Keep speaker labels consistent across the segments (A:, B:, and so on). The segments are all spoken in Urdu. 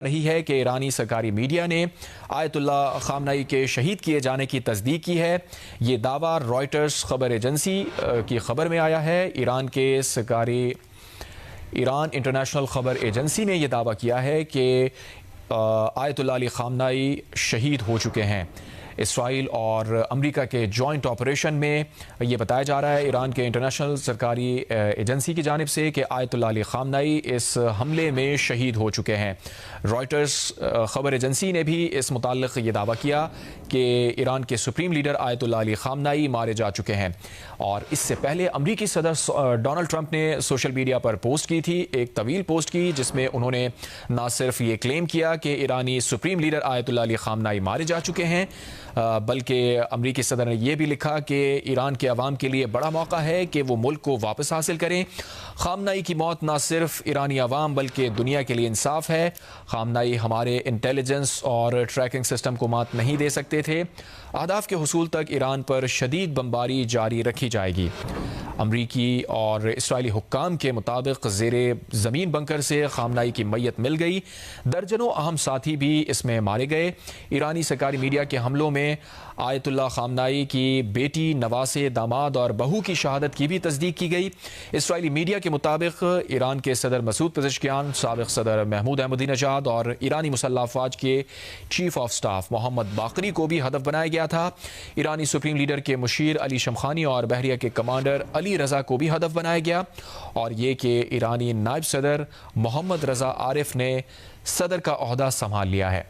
A: رہی ہے کہ ایرانی سرکاری میڈیا نے آیت اللہ خامنئی کے شہید کیے جانے کی تصدیق کی ہے۔ یہ دعویٰ رائٹرز خبر ایجنسی کی خبر میں آیا ہے۔ ایران انٹرنیشنل خبر ایجنسی نے یہ دعویٰ کیا ہے کہ آیت اللہ علی خامنئی شہید ہو چکے ہیں۔ اسرائیل اور امریکہ کے جوائنٹ آپریشن میں یہ بتایا جا رہا ہے ایران کے انٹرنیشنل سرکاری ایجنسی کی جانب سے کہ آیت اللہ علی خامنئی اس حملے میں شہید ہو چکے ہیں۔ رائٹرز خبر ایجنسی نے بھی اس متعلق یہ دعویٰ کیا کہ ایران کے سپریم لیڈر آیت اللہ علی خامنئی مارے جا چکے ہیں، اور اس سے پہلے امریکی صدر ڈونلڈ ٹرمپ نے سوشل میڈیا پر پوسٹ کی تھی، ایک طویل پوسٹ کی، جس میں انہوں نے نہ صرف یہ کلیم کیا کہ ایرانی سپریم لیڈر آیت اللہ علی خامنئی مارے جا چکے ہیں، بلکہ امریکی صدر نے یہ بھی لکھا کہ ایران کے عوام کے لیے بڑا موقع ہے کہ وہ ملک کو واپس حاصل کریں۔ خامنئی کی موت نہ صرف ایرانی عوام بلکہ دنیا کے لیے انصاف ہے۔ خامنئی ہمارے انٹیلیجنس اور ٹریکنگ سسٹم کو مات نہیں دے سکتے تھے۔ اہداف کے حصول تک ایران پر شدید بمباری جاری رکھی جائے گی۔ امریکی اور اسرائیلی حکام کے مطابق زیر زمین بنکر سے خامنئی کی میت مل گئی، درجنوں اہم ساتھی بھی اس میں مارے گئے۔ ایرانی سرکاری میڈیا کے حملوں میں آیت اللہ خامنئی کی بیٹی، نواسے، داماد اور بہو کی شہادت کی بھی تصدیق کی گئی۔ اسرائیلی میڈیا کے مطابق ایران کے صدر مسعود پزشکیان، سابق صدر محمود احمدی نژاد اور ایرانی مسلح افواج کے چیف آف سٹاف محمد باقری کو بھی ہدف بنایا گیا تھا۔ ایرانی سپریم لیڈر کے مشیر علی شمخانی اور بحریہ کے کمانڈر علی رضا کو بھی ہدف بنایا گیا، اور یہ کہ ایرانی نائب صدر محمد رضا عارف نے صدر کا عہدہ سنبھال لیا ہے۔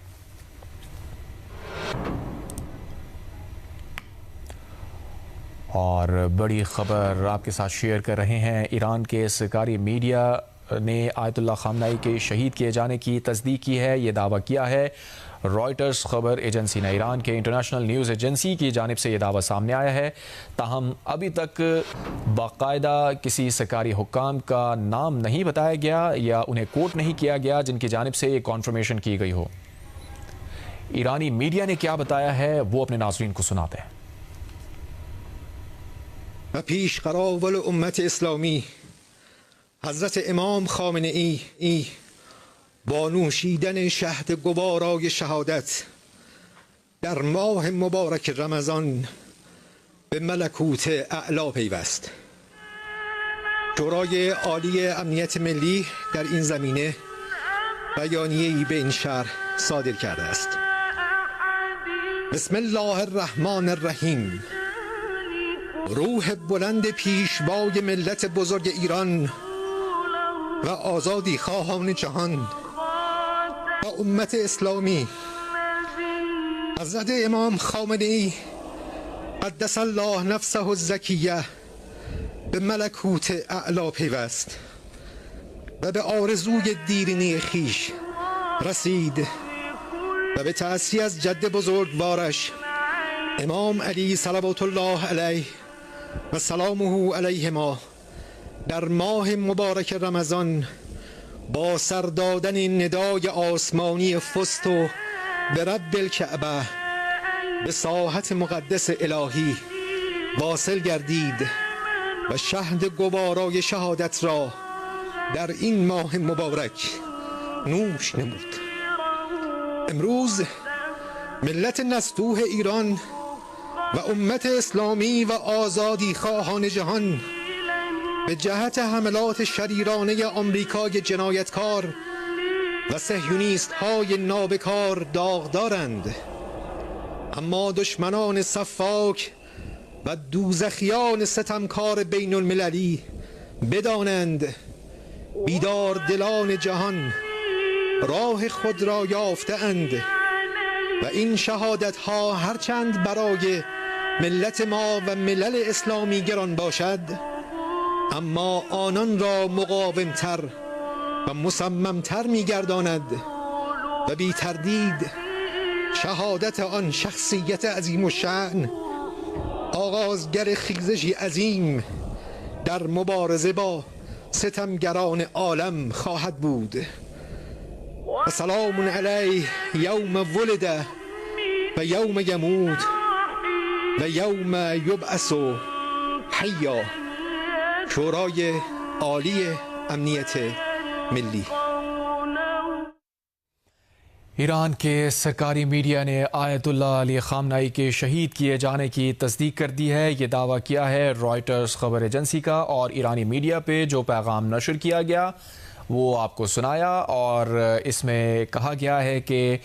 A: اور بڑی خبر آپ کے ساتھ شیئر کر رہے ہیں۔ ایران کے سرکاری میڈیا نے آیت اللہ خامنئی کے شہید کیے جانے کی تصدیق کی ہے، یہ دعویٰ کیا ہے رائٹرز خبر ایجنسی نے۔ ایران کے انٹرنیشنل نیوز ایجنسی کی جانب سے یہ دعویٰ سامنے آیا ہے، تاہم ابھی تک باقاعدہ کسی سرکاری حکام کا نام نہیں بتایا گیا یا انہیں کوٹ نہیں کیا گیا جن کی جانب سے یہ کنفرمیشن کی گئی ہو۔ ایرانی میڈیا نے کیا بتایا ہے وہ اپنے ناظرین کو سناتے ہیں۔
B: و پیش قراول امت اسلامی حضرت امام خامنه‌ای با نوشیدن شهد گوارای شهادت در ماه مبارک رمضان به ملکوت اعلی پیوست. شورای عالی امنیت ملی در این زمینه بیانیه‌ای به این شهر صادر کرده است. بسم الله الرحمن الرحیم. روح بلند پیشوای ملت بزرگ ایران و آزادی خواهان جهان و امت اسلامی حضرت امام خامنه‌ای قدس الله نفسه الزکیه به ملکوت اعلی پیوست و به آرزوی دیرینه خویش رسید و به تأسی از جد بزرگوارش امام علی صلوات الله علیه و سلامه علیهما در ماه مبارک رمضان با سر دادن ندای آسمانی فست و به رب الکعبه به ساحت مقدس الهی واصل گردید و شهد گوارای شهادت را در این ماه مبارک نوش نمود. امروز ملت نستوه ایران و امت اسلامی و آزادی خواهان جهان به جهت حملات شریرانه آمریکای جنایتکار و صهیونیست های نابکار داغدارند، اما دشمنان صفاک و دوزخیان ستمکار بین المللی بدانند بیدار دلان جهان راه خود را یافته اند و این شهادت ها هرچند برای ملت ما و ملل اسلامی گران باشد، اما آنان را مقاومتر و مصممتر می‌گرداند و بی تردید شهادت آن شخصیت عظیم الشأن آغازگر خیزشی عظیم در مبارزه با ستمگران عالم خواهد بود. و سلام علیه یوم ولد و یوم یموت و یوم یبعث حیا. شورای عالی امنیت ملی.
A: ایران کے سرکاری میڈیا نے آیت اللہ علی خامنائی کے شہید کیے جانے کی تصدیق کر دی ہے۔ یہ دعویٰ کیا ہے رائٹرز خبر ایجنسی کا، اور ایرانی میڈیا پہ جو پیغام نشر کیا گیا وہ آپ کو سنایا، اور اس میں کہا گیا ہے کہ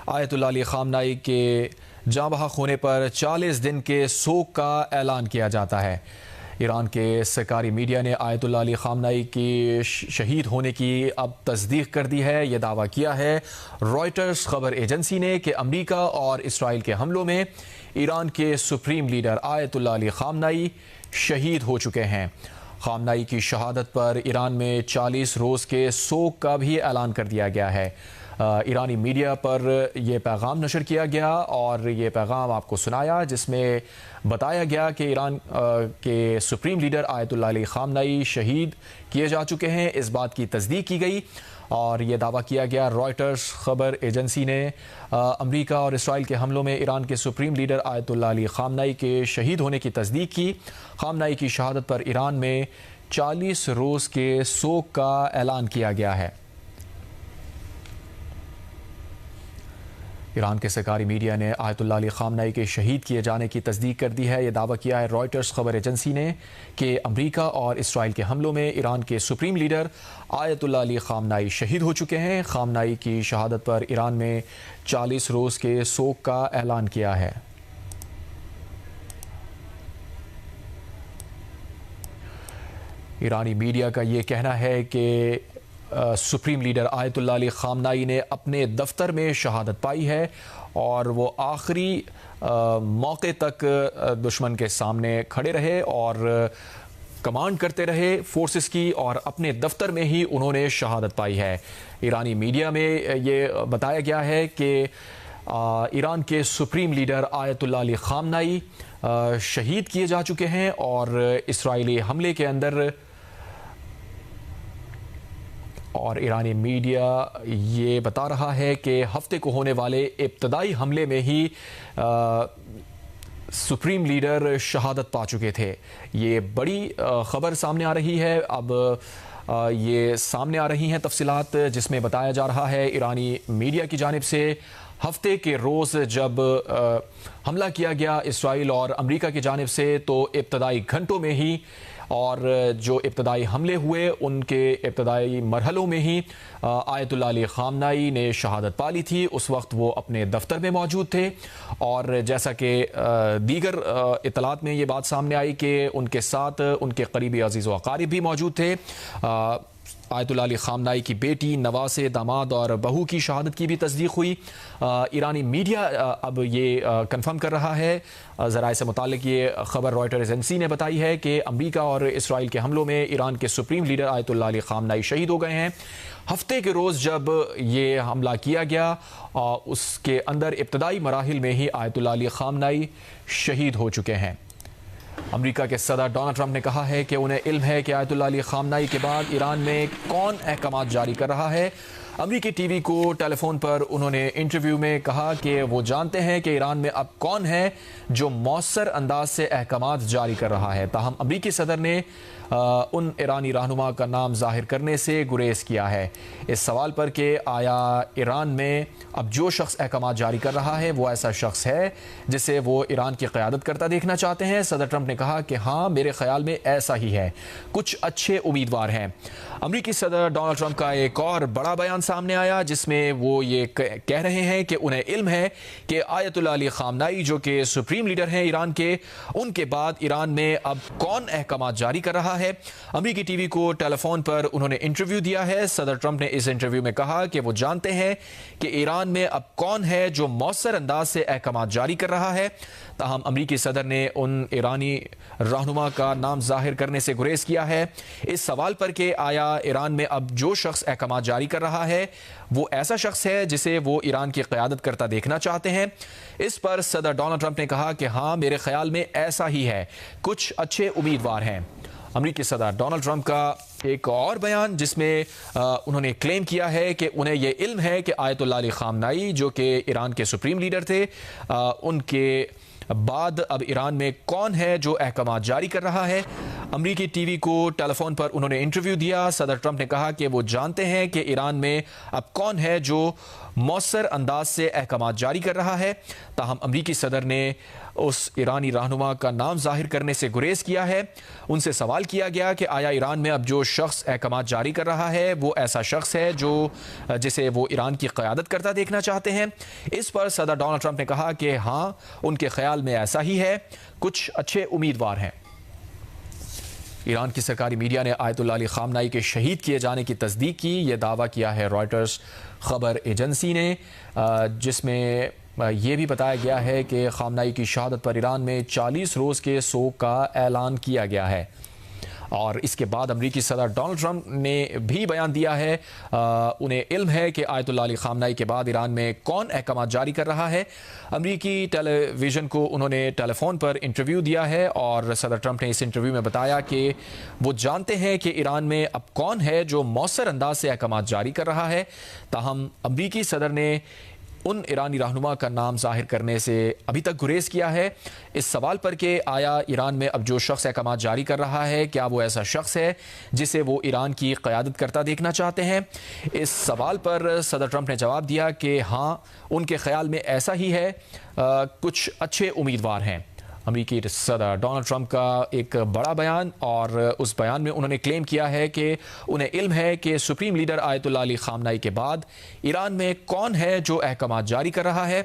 A: آیت اللہ علی خامنائی کے جاں بحق ہونے پر 40 دن کے سوگ کا اعلان کیا جاتا ہے۔ ایران کے سرکاری میڈیا نے آیت اللہ علی خامنائی کی شہید ہونے کی اب تصدیق کر دی ہے۔ یہ دعویٰ کیا ہے رائٹرز خبر ایجنسی نے کہ امریکہ اور اسرائیل کے حملوں میں ایران کے سپریم لیڈر آیت اللہ علی خامنائی شہید ہو چکے ہیں۔ خامنائی کی شہادت پر ایران میں 40 روز کے سوگ کا بھی اعلان کر دیا گیا ہے۔ ایرانی میڈیا پر یہ پیغام نشر کیا گیا اور یہ پیغام آپ کو سنایا، جس میں بتایا گیا کہ ایران کے سپریم لیڈر آیت اللہ علی خامنائی شہید کیے جا چکے ہیں۔ اس بات کی تصدیق کی گئی اور یہ دعویٰ کیا گیا رائٹرز خبر ایجنسی نے امریکہ اور اسرائیل کے حملوں میں ایران کے سپریم لیڈر آیت اللہ علی خامنائی کے شہید ہونے کی تصدیق کی۔ خامنائی کی شہادت پر ایران میں 40 روز کے سوگ کا اعلان کیا گیا ہے۔ ایران کے سرکاری میڈیا نے آیت اللہ علی خامنائی کے شہید کیے جانے کی تصدیق کر دی ہے۔ یہ دعویٰ کیا ہے رائٹرز خبر ایجنسی نے کہ امریکہ اور اسرائیل کے حملوں میں ایران کے سپریم لیڈر آیت اللہ علی خامنائی شہید ہو چکے ہیں۔ خامنائی کی شہادت پر ایران میں 40 روز کے سوگ کا اعلان کیا ہے۔ ایرانی میڈیا کا یہ کہنا ہے کہ سپریم لیڈر آیت اللہ علی خامنائی نے اپنے دفتر میں شہادت پائی ہے اور وہ آخری موقع تک دشمن کے سامنے کھڑے رہے اور کمانڈ کرتے رہے فورسز کی، اور اپنے دفتر میں ہی انہوں نے شہادت پائی ہے۔ ایرانی میڈیا میں یہ بتایا گیا ہے کہ ایران کے سپریم لیڈر آیت اللہ علی خامنائی شہید کیے جا چکے ہیں، اور اسرائیلی حملے کے اندر اور ایرانی میڈیا یہ بتا رہا ہے کہ ہفتے کو ہونے والے ابتدائی حملے میں ہی سپریم لیڈر شہادت پا چکے تھے۔ یہ بڑی خبر سامنے آ رہی ہے۔ اب یہ سامنے آ رہی ہیں تفصیلات، جس میں بتایا جا رہا ہے ایرانی میڈیا کی جانب سے ہفتے کے روز جب حملہ کیا گیا اسرائیل اور امریکہ کی جانب سے، تو ابتدائی گھنٹوں میں ہی اور جو ابتدائی حملے ہوئے ان کے ابتدائی مرحلوں میں ہی آیت اللہ علی خامنائی نے شہادت پا لی تھی۔ اس وقت وہ اپنے دفتر میں موجود تھے، اور جیسا کہ دیگر اطلاعات میں یہ بات سامنے آئی کہ ان کے ساتھ ان کے قریبی عزیز و اقارب بھی موجود تھے۔ آیت اللہ علی خامنائی کی بیٹی، نواسے، داماد اور بہو کی شہادت کی بھی تصدیق ہوئی۔ ایرانی میڈیا اب یہ کنفرم کر رہا ہے، ذرائع سے متعلق یہ خبر رائٹرز ایجنسی نے بتائی ہے کہ امریکہ اور اسرائیل کے حملوں میں ایران کے سپریم لیڈر آیت اللہ علی خامنائی شہید ہو گئے ہیں۔ ہفتے کے روز جب یہ حملہ کیا گیا، اس کے اندر ابتدائی مراحل میں ہی آیت اللہ علی خامنائی شہید ہو چکے ہیں۔ امریکہ کے صدر ڈونلڈ ٹرمپ نے کہا ہے کہ انہیں علم ہے کہ آیت اللہ علی خامنائی کے بعد ایران میں کون احکامات جاری کر رہا ہے۔ امریکی ٹی وی کو ٹیلی فون پر انہوں نے انٹرویو میں کہا کہ وہ جانتے ہیں کہ ایران میں اب کون ہے جو مؤثر انداز سے احکامات جاری کر رہا ہے، تاہم امریکی صدر نے ان ایرانی رہنما کا نام ظاہر کرنے سے گریز کیا ہے۔ اس سوال پر کہ آیا ایران میں اب جو شخص احکامات جاری کر رہا ہے وہ ایسا شخص ہے جسے وہ ایران کی قیادت کرتا دیکھنا چاہتے ہیں، صدر ٹرمپ نے کہا کہ ہاں، میرے خیال میں ایسا ہی ہے، کچھ اچھے امیدوار ہیں۔ امریکی صدر ڈونلڈ ٹرمپ کا ایک اور بڑا بیان سامنے آیا، جس میں وہ یہ کہہ رہے ہیں کہ انہیں علم ہے کہ آیت اللہ علی خامنائی جو کہ سپریم لیڈر ہیں ایران کے، ان کے بعد ایران میں اب کون احکامات جاری کر رہا ہے۔ امریکی ٹی وی کو ٹیلی فون پر انہوں نے انٹرویو دیا ہے۔ صدر ٹرمپ نے اس انٹرویو میں کہا کہ وہ جانتے ہیں کہ ایران میں اب کون ہے جو مؤثر انداز سے احکامات جاری کر رہا ہے، تاہم امریکی صدر نے ان ایرانی رہنما کا نام ظاہر کرنے سے گریز کیا ہے۔ اس سوال پر کہ آیا ایران میں اب جو شخص احکامات جاری کر رہا ہے وہ ایسا شخص ہے جسے وہ ایران کی قیادت کرتا دیکھنا چاہتے ہیں، اس پر صدر ڈونلڈ ٹرمپ نے کہا کہ ہاں، میرے خیال میں ایسا ہی ہے، کچھ اچھے امیدوار ہیں۔ امریکی صدر ڈونلڈ ٹرمپ کا ایک اور بیان، جس میں انہوں نے کلیم کیا ہے کہ انہیں یہ علم ہے کہ آیت اللہ علی خامنائی جو کہ ایران کے سپریم لیڈر تھے، ان کے بعد اب ایران میں کون ہے جو احکامات جاری کر رہا ہے۔ امریکی ٹی وی کو ٹیلی فون پر انہوں نے انٹرویو دیا۔ صدر ٹرمپ نے کہا کہ وہ جانتے ہیں کہ ایران میں اب کون ہے جو مؤثر انداز سے احکامات جاری کر رہا ہے، تاہم امریکی صدر نے اس ایرانی رہنما کا نام ظاہر کرنے سے گریز کیا ہے۔ ان سے سوال کیا گیا کہ آیا ایران میں اب جو شخص احکامات جاری کر رہا ہے وہ ایسا شخص ہے جسے وہ ایران کی قیادت کرتا دیکھنا چاہتے ہیں۔ اس پر صدر ڈونلڈ ٹرمپ نے کہا کہ ہاں، ان کے خیال میں ایسا ہی ہے، کچھ اچھے امیدوار ہیں۔ ایران کی سرکاری میڈیا نے آیت اللہ علی خامنائی کے شہید کیے جانے کی تصدیق کی۔ یہ دعویٰ کیا ہے رائٹرز خبر ایجنسی نے، جس میں یہ بھی بتایا گیا ہے کہ خامنائی کی شہادت پر ایران میں 40 روز کے سوگ کا اعلان کیا گیا ہے۔ اور اس کے بعد امریکی صدر ڈونلڈ ٹرمپ نے بھی بیان دیا ہے، انہیں علم ہے کہ آیت اللہ علی خامنائی کے بعد ایران میں کون احکامات جاری کر رہا ہے۔ امریکی ٹیلی ویژن کو انہوں نے ٹیلی فون پر انٹرویو دیا ہے اور صدر ٹرمپ نے اس انٹرویو میں بتایا کہ وہ جانتے ہیں کہ ایران میں اب کون ہے جو مؤثر انداز سے احکامات جاری کر رہا ہے، تاہم امریکی صدر نے ان ایرانی رہنما کا نام ظاہر کرنے سے ابھی تک گریز کیا ہے۔ اس سوال پر کہ آیا ایران میں اب جو شخص احکامات جاری کر رہا ہے کیا وہ ایسا شخص ہے جسے وہ ایران کی قیادت کرتا دیکھنا چاہتے ہیں، اس سوال پر صدر ٹرمپ نے جواب دیا کہ ہاں، ان کے خیال میں ایسا ہی ہے، کچھ اچھے امیدوار ہیں۔ امریکی صدر ڈونلڈ ٹرمپ کا ایک بڑا بیان، اور اس بیان میں انہوں نے کلیم کیا ہے کہ انہیں علم ہے کہ سپریم لیڈر آیت اللہ علی خامنائی کے بعد ایران میں کون ہے جو احکامات جاری کر رہا ہے۔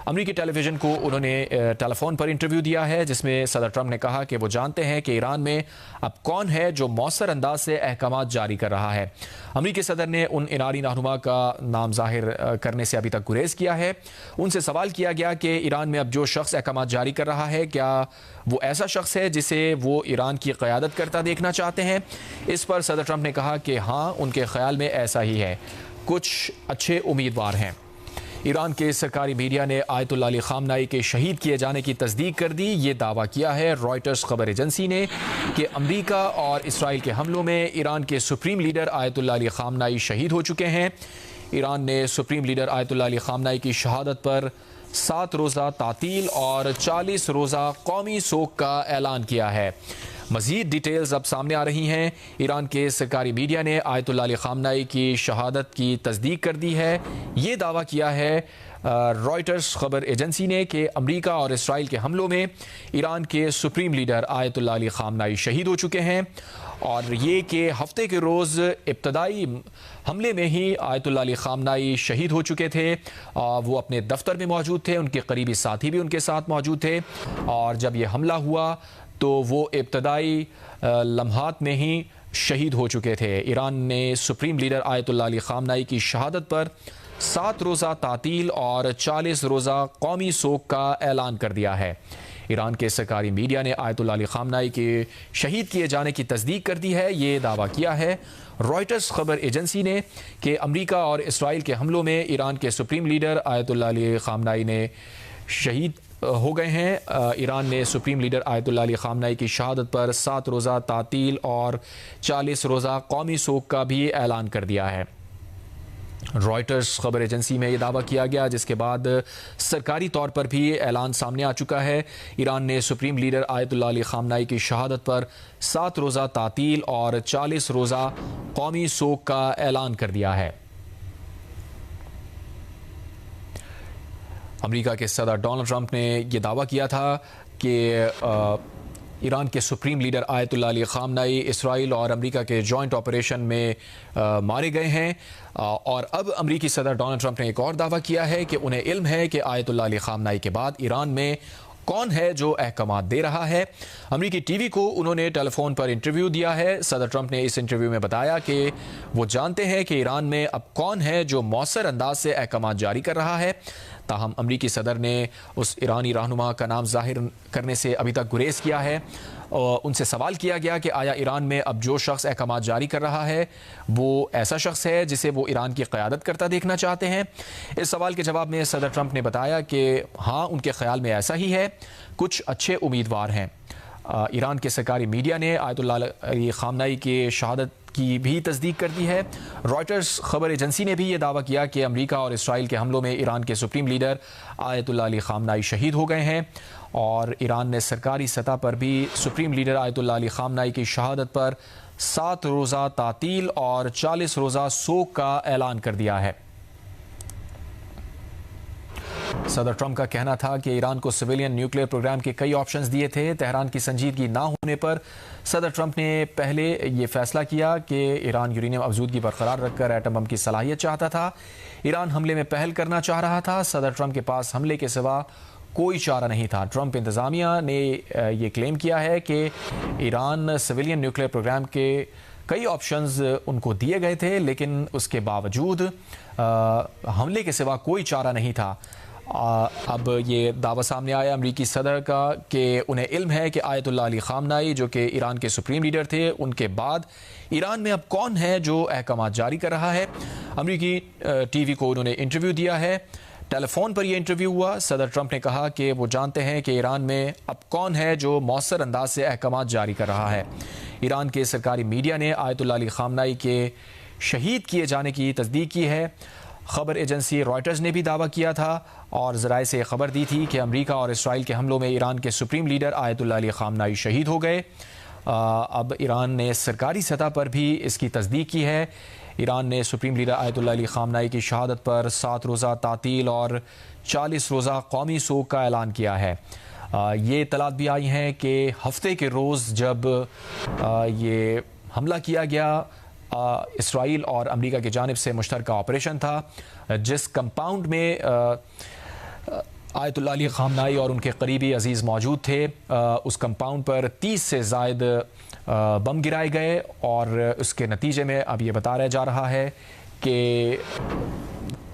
A: امریکی ٹیلی ویژن کو انہوں نے ٹیلی فون پر انٹرویو دیا ہے، جس میں صدر ٹرمپ نے کہا کہ وہ جانتے ہیں کہ ایران میں اب کون ہے جو مؤثر انداز سے احکامات جاری کر رہا ہے۔ امریکی صدر نے ان ایرانی رہنما کا نام ظاہر کرنے سے ابھی تک گریز کیا ہے۔ ان سے سوال کیا گیا کہ ایران میں اب جو شخص احکامات جاری کر رہا ہے کیا وہ ایسا شخص ہے جسے وہ ایران کی قیادت کرتا دیکھنا چاہتے ہیں۔ اس پر صدر ٹرمپ نے کہا کہ ہاں، ان کے خیال میں ایسا ہی ہے، کچھ اچھے امیدوار ہیں۔ ایران کے سرکاری میڈیا نے آیت اللہ علی خامنائی کے شہید کیے جانے کی تصدیق کر دی۔ یہ دعویٰ کیا ہے رائٹرز خبر ایجنسی نے کہ امریکہ اور اسرائیل کے حملوں میں ایران کے سپریم لیڈر آیت اللہ علی خامنائی شہید ہو چکے ہیں۔ ایران نے سپریم لیڈر آیت اللہ علی خامنائی کی شہادت پر 7 روزہ تعطیل اور 40 روزہ قومی سوگ کا اعلان کیا ہے۔ مزید ڈیٹیلز اب سامنے آ رہی ہیں۔ ایران کے سرکاری میڈیا نے آیت اللہ علی خامنائی کی شہادت کی تصدیق کر دی ہے۔ یہ دعویٰ کیا ہے رائٹرز خبر ایجنسی نے کہ امریکہ اور اسرائیل کے حملوں میں ایران کے سپریم لیڈر آیت اللہ علی خامنائی شہید ہو چکے ہیں، اور یہ کہ ہفتے کے روز ابتدائی حملے میں ہی آیت اللہ علی خامنائی شہید ہو چکے تھے۔ وہ اپنے دفتر میں موجود تھے، ان کے قریبی ساتھی بھی ان کے ساتھ موجود تھے، اور جب یہ حملہ ہوا تو وہ ابتدائی لمحات میں ہی شہید ہو چکے تھے۔ ایران نے سپریم لیڈر آیت اللہ علی خامنائی کی شہادت پر 7 روزہ تعطیل اور 40 روزہ قومی سوگ کا اعلان کر دیا ہے۔ ایران کے سرکاری میڈیا نے آیت اللہ علی خامنائی کے شہید کیے جانے کی تصدیق کر دی ہے۔ یہ دعویٰ کیا ہے رائٹرز خبر ایجنسی نے کہ امریکہ اور اسرائیل کے حملوں میں ایران کے سپریم لیڈر آیت اللہ علی خامنائی نے شہید ہو گئے ہیں۔ ایران نے سپریم لیڈر آیت اللہ علی خامنائی کی شہادت پر 7 روزہ تعطیل اور 40 روزہ قومی سوگ کا بھی اعلان کر دیا ہے۔ رائٹرز خبر ایجنسی میں یہ دعویٰ کیا گیا، جس کے بعد سرکاری طور پر بھی اعلان سامنے آ چکا ہے۔ ایران نے سپریم لیڈر آیت اللہ علی خامنائی کی شہادت پر 7 روزہ تعطیل اور 40 روزہ قومی سوگ کا اعلان کر دیا ہے۔ امریکہ کے صدر ڈونلڈ ٹرمپ نے یہ دعویٰ کیا تھا کہ ایران کے سپریم لیڈر آیت اللہ علی خامنائی اسرائیل اور امریکہ کے جوائنٹ آپریشن میں مارے گئے ہیں، اور اب امریکی صدر ڈونلڈ ٹرمپ نے ایک اور دعویٰ کیا ہے کہ انہیں علم ہے کہ آیت اللہ علی خامنائی کے بعد ایران میں کون ہے جو احکامات دے رہا ہے۔ امریکی ٹی وی کو انہوں نے ٹیلی فون پر انٹرویو دیا ہے۔ صدر ٹرمپ نے اس انٹرویو میں بتایا کہ وہ جانتے ہیں کہ ایران میں اب کون ہے جو مؤثر انداز سے احکامات جاری کر رہا ہے، تاہم امریکی صدر نے اس ایرانی رہنما کا نام ظاہر کرنے سے ابھی تک گریز کیا ہے۔ ان سے سوال کیا گیا کہ آیا ایران میں اب جو شخص احکامات جاری کر رہا ہے وہ ایسا شخص ہے جسے وہ ایران کی قیادت کرتا دیکھنا چاہتے ہیں۔ اس سوال کے جواب میں صدر ٹرمپ نے بتایا کہ ہاں، ان کے خیال میں ایسا ہی ہے، کچھ اچھے امیدوار ہیں۔ ایران کے سرکاری میڈیا نے آیت اللہ علی خامنائی کی شہادت کی بھی تصدیق کر دی ہے۔ رائٹرز خبر ایجنسی نے بھی یہ دعویٰ کیا کہ امریکہ اور اسرائیل کے حملوں میں ایران کے سپریم لیڈر آیت اللہ علی خامنائی شہید ہو گئے ہیں، اور ایران نے سرکاری سطح پر بھی سپریم لیڈر آیت اللہ علی خامنائی کی شہادت پر 7 روزہ تعطیل اور 40 روزہ سوگ کا اعلان کر دیا ہے۔ صدر ٹرمپ کا کہنا تھا کہ ایران کو سویلین نیوکلیئر پروگرام کے کئی آپشنز دیے تھے۔ تہران کی سنجیدگی نہ ہونے پر صدر ٹرمپ نے پہلے یہ فیصلہ کیا کہ ایران یورینیم افزودگی برقرار رکھ کر ایٹم بم کی صلاحیت چاہتا تھا۔ ایران حملے میں پہل کرنا چاہ رہا تھا۔ صدر ٹرمپ کے پاس حملے کے سوا کوئی چارہ نہیں تھا۔ ٹرمپ انتظامیہ نے یہ کلیم کیا ہے کہ ایران سویلین نیوکلیئر پروگرام کے کئی آپشنز ان کو دیے گئے تھے، لیکن اس کے باوجود حملے کے سوا کوئی چارہ نہیں تھا۔ اب یہ دعویٰ سامنے آیا امریکی صدر کا کہ انہیں علم ہے کہ آیت اللہ علی خامنائی جو کہ ایران کے سپریم لیڈر تھے، ان کے بعد ایران میں اب کون ہے جو احکامات جاری کر رہا ہے۔ امریکی ٹی وی کو انہوں نے انٹرویو دیا ہے، ٹیلی فون پر یہ انٹرویو ہوا۔ صدر ٹرمپ نے کہا کہ وہ جانتے ہیں کہ ایران میں اب کون ہے جو مؤثر انداز سے احکامات جاری کر رہا ہے۔ ایران کے سرکاری میڈیا نے آیت اللہ علی خامنائی کے شہید کیے جانے کی تصدیق کی ہے۔ خبر ایجنسی رائٹرز نے بھی دعویٰ کیا تھا اور ذرائع سے خبر دی تھی کہ امریکہ اور اسرائیل کے حملوں میں ایران کے سپریم لیڈر آیت اللہ علی خامنائی شہید ہو گئے۔ اب ایران نے سرکاری سطح پر بھی اس کی تصدیق کی ہے۔ ایران نے سپریم لیڈر آیت اللہ علی خامنائی کی شہادت پر 7 روزہ تعطیل اور 40 روزہ قومی سوگ کا اعلان کیا ہے۔ یہ اطلاعات بھی آئی ہیں کہ ہفتے کے روز جب یہ حملہ کیا گیا، اسرائیل اور امریکہ کی جانب سے مشترکہ آپریشن تھا، جس کمپاؤنڈ میں آیت اللہ علی خامنائی اور ان کے قریبی عزیز موجود تھے، اس کمپاؤنڈ پر 30 سے زائد بم گرائے گئے، اور اس کے نتیجے میں اب یہ بتایا جا رہا ہے کہ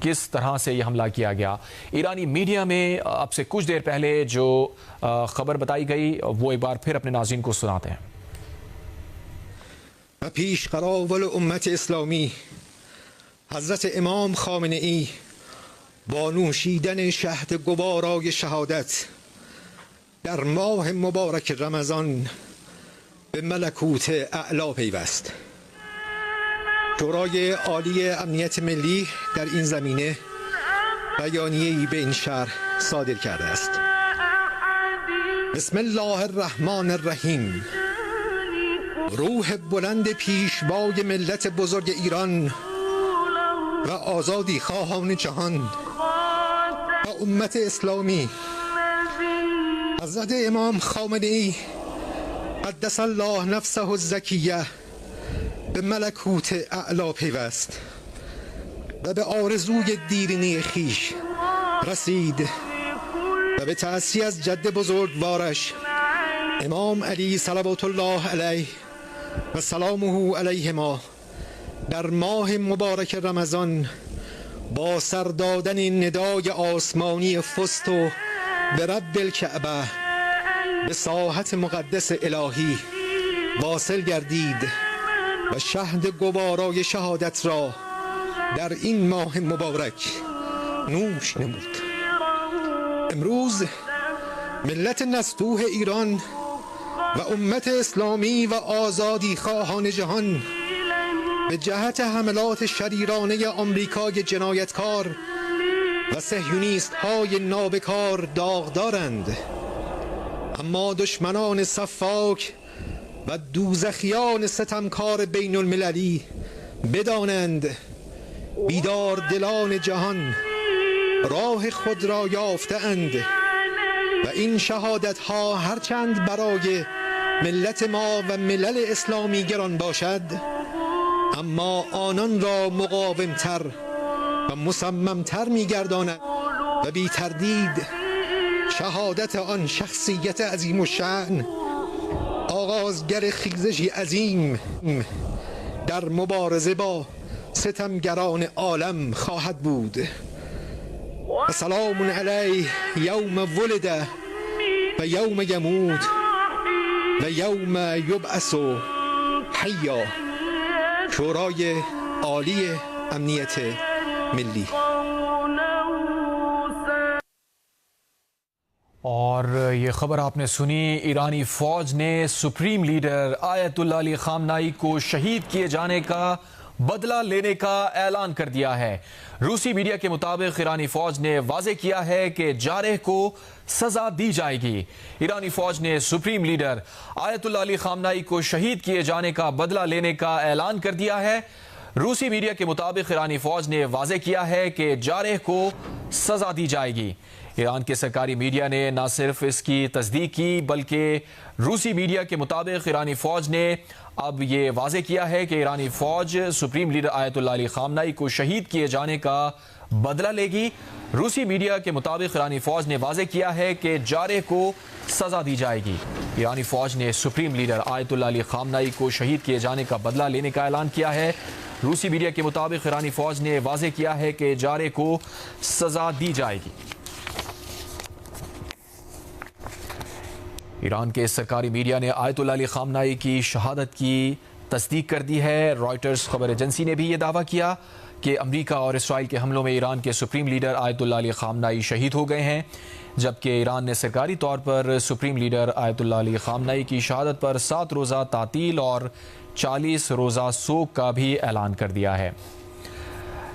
A: کس طرح سے یہ حملہ کیا گیا۔ ایرانی میڈیا میں اب سے کچھ دیر پہلے جو خبر بتائی گئی وہ ایک بار پھر اپنے ناظرین کو سناتے ہیں۔
B: و پیش قراول امت اسلامی حضرت امام خامنه ای با نوشیدن شهد گوارای شهادت در ماه مبارک رمضان به ملکوت اعلا پیوست. شورای عالی امنیت ملی در این زمینه بیانیه‌ای به این شهر صادر کرده است. بسم الله الرحمن الرحیم. روح بلند پیشوای ملت بزرگ ایران و آزادی خواهان جهان و امت اسلامی حضرت امام خامنه ای قدس الله نفسه الزکیه به ملکوت اعلا پیوست و به آرزوی دیرینه خویش رسید و به تأسی از جد بزرگوارش امام علی صلوات الله علیه و سلامه علیهما در ماه مبارک رمضان با سر دادن ندای آسمانی فست و به رب الکعبه به ساحت مقدس الهی واصل گردید و شهد گوارای شهادت را در این ماه مبارک نوش نمود. امروز ملت نستوه ایران و امت اسلامی و آزادی خواهان جهان به جهت حملات شریرانه آمریکای جنایتکار و صهیونیست های نابکار داغدارند، اما دشمنان صفاک و دوزخیان ستمکار بین المللی بدانند بیدار دلان جهان راه خود را یافته اند و این شهادت ها هرچند برای ملت ما و ملل اسلامی گران باشد، اما آنان را مقاومتر و مصممتر می‌گرداند و بی تردید شهادت آن شخصیت عظیم الشأن آغازگر خیزشی عظیم در مبارزه با ستمگران عالم خواهد بود. و سلام علیه یوم ولد و یوم یموت و یوم یبعث حیا. شورای عالی امنیت ملی.
A: اور یہ خبر آپ نے سنی۔ ایرانی فوج نے سپریم لیڈر آیت اللہ علی خامنائی کو شہید کیے جانے کا بدلہ لینے کا اعلان کر دیا ہے۔ روسی میڈیا کے مطابق ایرانی فوج نے واضح کیا ہے کہ جارح کو سزا دی جائے گی۔ ایرانی فوج نے سپریم لیڈر آیت اللہ علی خامنائی کو شہید کیے جانے کا بدلہ لینے کا اعلان کر دیا ہے۔ روسی میڈیا کے مطابق ایرانی فوج نے واضح کیا ہے کہ جارح کو سزا دی جائے گی۔ ایران کے سرکاری میڈیا نے نہ صرف اس کی تصدیق کی بلکہ روسی میڈیا کے مطابق ایرانی فوج نے اب یہ واضح کیا ہے کہ ایرانی فوج سپریم لیڈر آیت اللہ علی خامنائی کو شہید کیے جانے کا بدلہ لے گی۔ روسی میڈیا کے مطابق ایرانی فوج نے واضح کیا ہے کہ جارح کو سزا دی جائے گی۔ ایرانی فوج نے سپریم لیڈر آیت اللہ علی خامنائی کو شہید کیے جانے کا بدلہ لینے کا اعلان کیا ہے۔ روسی میڈیا کے مطابق ایرانی فوج نے واضح کیا ہے کہ جارح کو سزا دی جائے گی۔ ایران کے سرکاری میڈیا نے آیت اللہ علی خامنائی کی شہادت کی تصدیق کر دی ہے۔ رائٹرز خبر ایجنسی نے بھی یہ دعویٰ کیا کہ امریکہ اور اسرائیل کے حملوں میں ایران کے سپریم لیڈر آیت اللہ علی خامنائی شہید ہو گئے ہیں، جبکہ ایران نے سرکاری طور پر سپریم لیڈر آیت اللہ علی خامنائی کی شہادت پر 7 روزہ تعطیل اور 40 روزہ سوگ کا بھی اعلان کر دیا ہے۔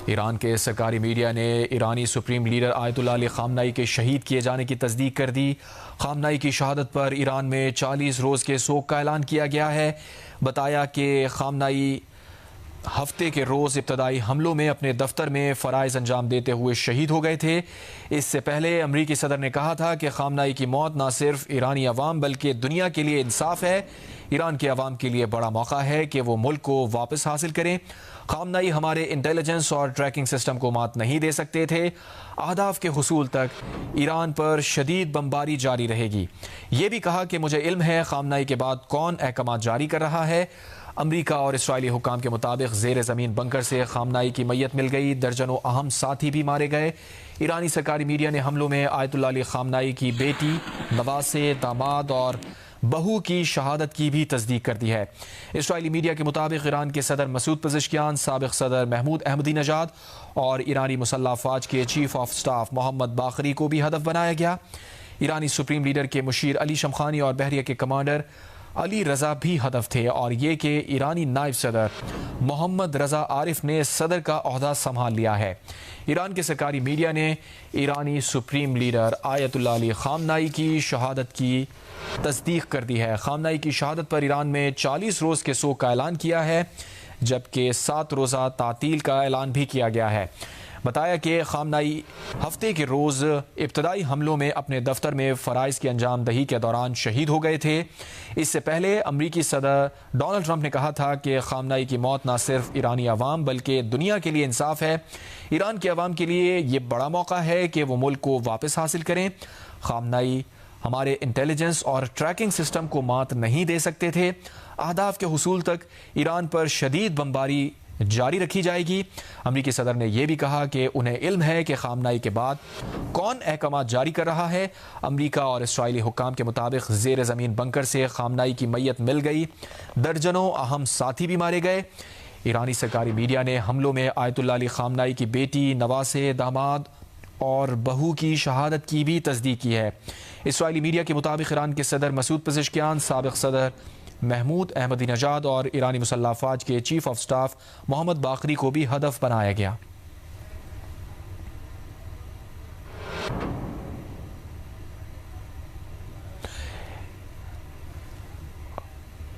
A: ایران کے سرکاری میڈیا نے ایرانی سپریم لیڈر آیت اللہ علی خامنائی کے شہید کیے جانے کی تصدیق کر دی۔ خامنائی کی شہادت پر ایران میں 40 روز کے سوگ کا اعلان کیا گیا ہے۔ بتایا کہ خامنائی ہفتے کے روز ابتدائی حملوں میں اپنے دفتر میں فرائض انجام دیتے ہوئے شہید ہو گئے تھے۔ اس سے پہلے امریکی صدر نے کہا تھا کہ خامنائی کی موت نہ صرف ایرانی عوام بلکہ دنیا کے لیے انصاف ہے۔ ایران کے عوام کے لیے بڑا موقع ہے کہ وہ ملک کو واپس حاصل کریں۔ خامنائی ہمارے انٹیلیجنس اور ٹریکنگ سسٹم کو مات نہیں دے سکتے تھے۔ اہداف کے حصول تک ایران پر شدید بمباری جاری رہے گی۔ یہ بھی کہا کہ مجھے علم ہے خامنائی کے بعد کون احکامات جاری کر رہا ہے۔ امریکہ اور اسرائیلی حکام کے مطابق زیر زمین بنکر سے خامنائی کی میت مل گئی، درجنوں اہم ساتھی بھی مارے گئے۔ ایرانی سرکاری میڈیا نے حملوں میں آیت اللہ علی خامنائی کی بیٹی، نواسے، داماد اور بہو کی شہادت کی بھی تصدیق کر دی ہے۔ اسرائیلی میڈیا کے مطابق ایران کے صدر مسعود پزشکیان، سابق صدر محمود احمدی نژاد اور ایرانی مسلح افواج کے چیف آف سٹاف محمد باقری کو بھی ہدف بنایا گیا۔ ایرانی سپریم لیڈر کے مشیر علی شمخانی اور بحریہ کے کمانڈر علی رضا بھی ہدف تھے، اور یہ کہ ایرانی نائب صدر محمد رضا عارف نے صدر کا عہدہ سنبھال لیا ہے۔ ایران کے سرکاری میڈیا نے ایرانی سپریم لیڈر آیت اللہ علی خامنائی کی شہادت کی تصدیق کر دی ہے۔ خامنائی کی شہادت پر ایران میں 40 روز کے سوگ کا اعلان کیا ہے، جبکہ 7 روزہ تعطیل کا اعلان بھی کیا گیا ہے۔ بتایا کہ خامنائی ہفتے کے روز ابتدائی حملوں میں اپنے دفتر میں فرائض کی انجام دہی کے دوران شہید ہو گئے تھے۔ اس سے پہلے امریکی صدر ڈونلڈ ٹرمپ نے کہا تھا کہ خامنائی کی موت نہ صرف ایرانی عوام بلکہ دنیا کے لیے انصاف ہے۔ ایران کے عوام کے لیے یہ بڑا موقع ہے کہ وہ ملک کو واپس حاصل کریں۔ خامنائی ہمارے انٹیلیجنس اور ٹریکنگ سسٹم کو مات نہیں دے سکتے تھے۔ اہداف کے حصول تک ایران پر شدید بمباری جاری رکھی جائے گی۔ امریکی صدر نے یہ بھی کہا کہ انہیں علم ہے کہ خامنائی کے بعد کون احکامات جاری کر رہا ہے۔ امریکہ اور اسرائیلی حکام کے مطابق زیر زمین بنکر سے خامنائی کی میت مل گئی، درجنوں اہم ساتھی بھی مارے گئے۔ ایرانی سرکاری میڈیا نے حملوں میں آیت اللہ علی خامنائی کی بیٹی، نواسے، داماد اور بہو کی شہادت کی بھی تصدیق کی ہے۔ اسرائیلی میڈیا کے مطابق ایران کے صدر مسعود پزشکیان، سابق صدر محمود احمدی نژاد اور ایرانی مسلح افواج کے چیف آف سٹاف محمد باقری کو بھی ہدف بنایا گیا۔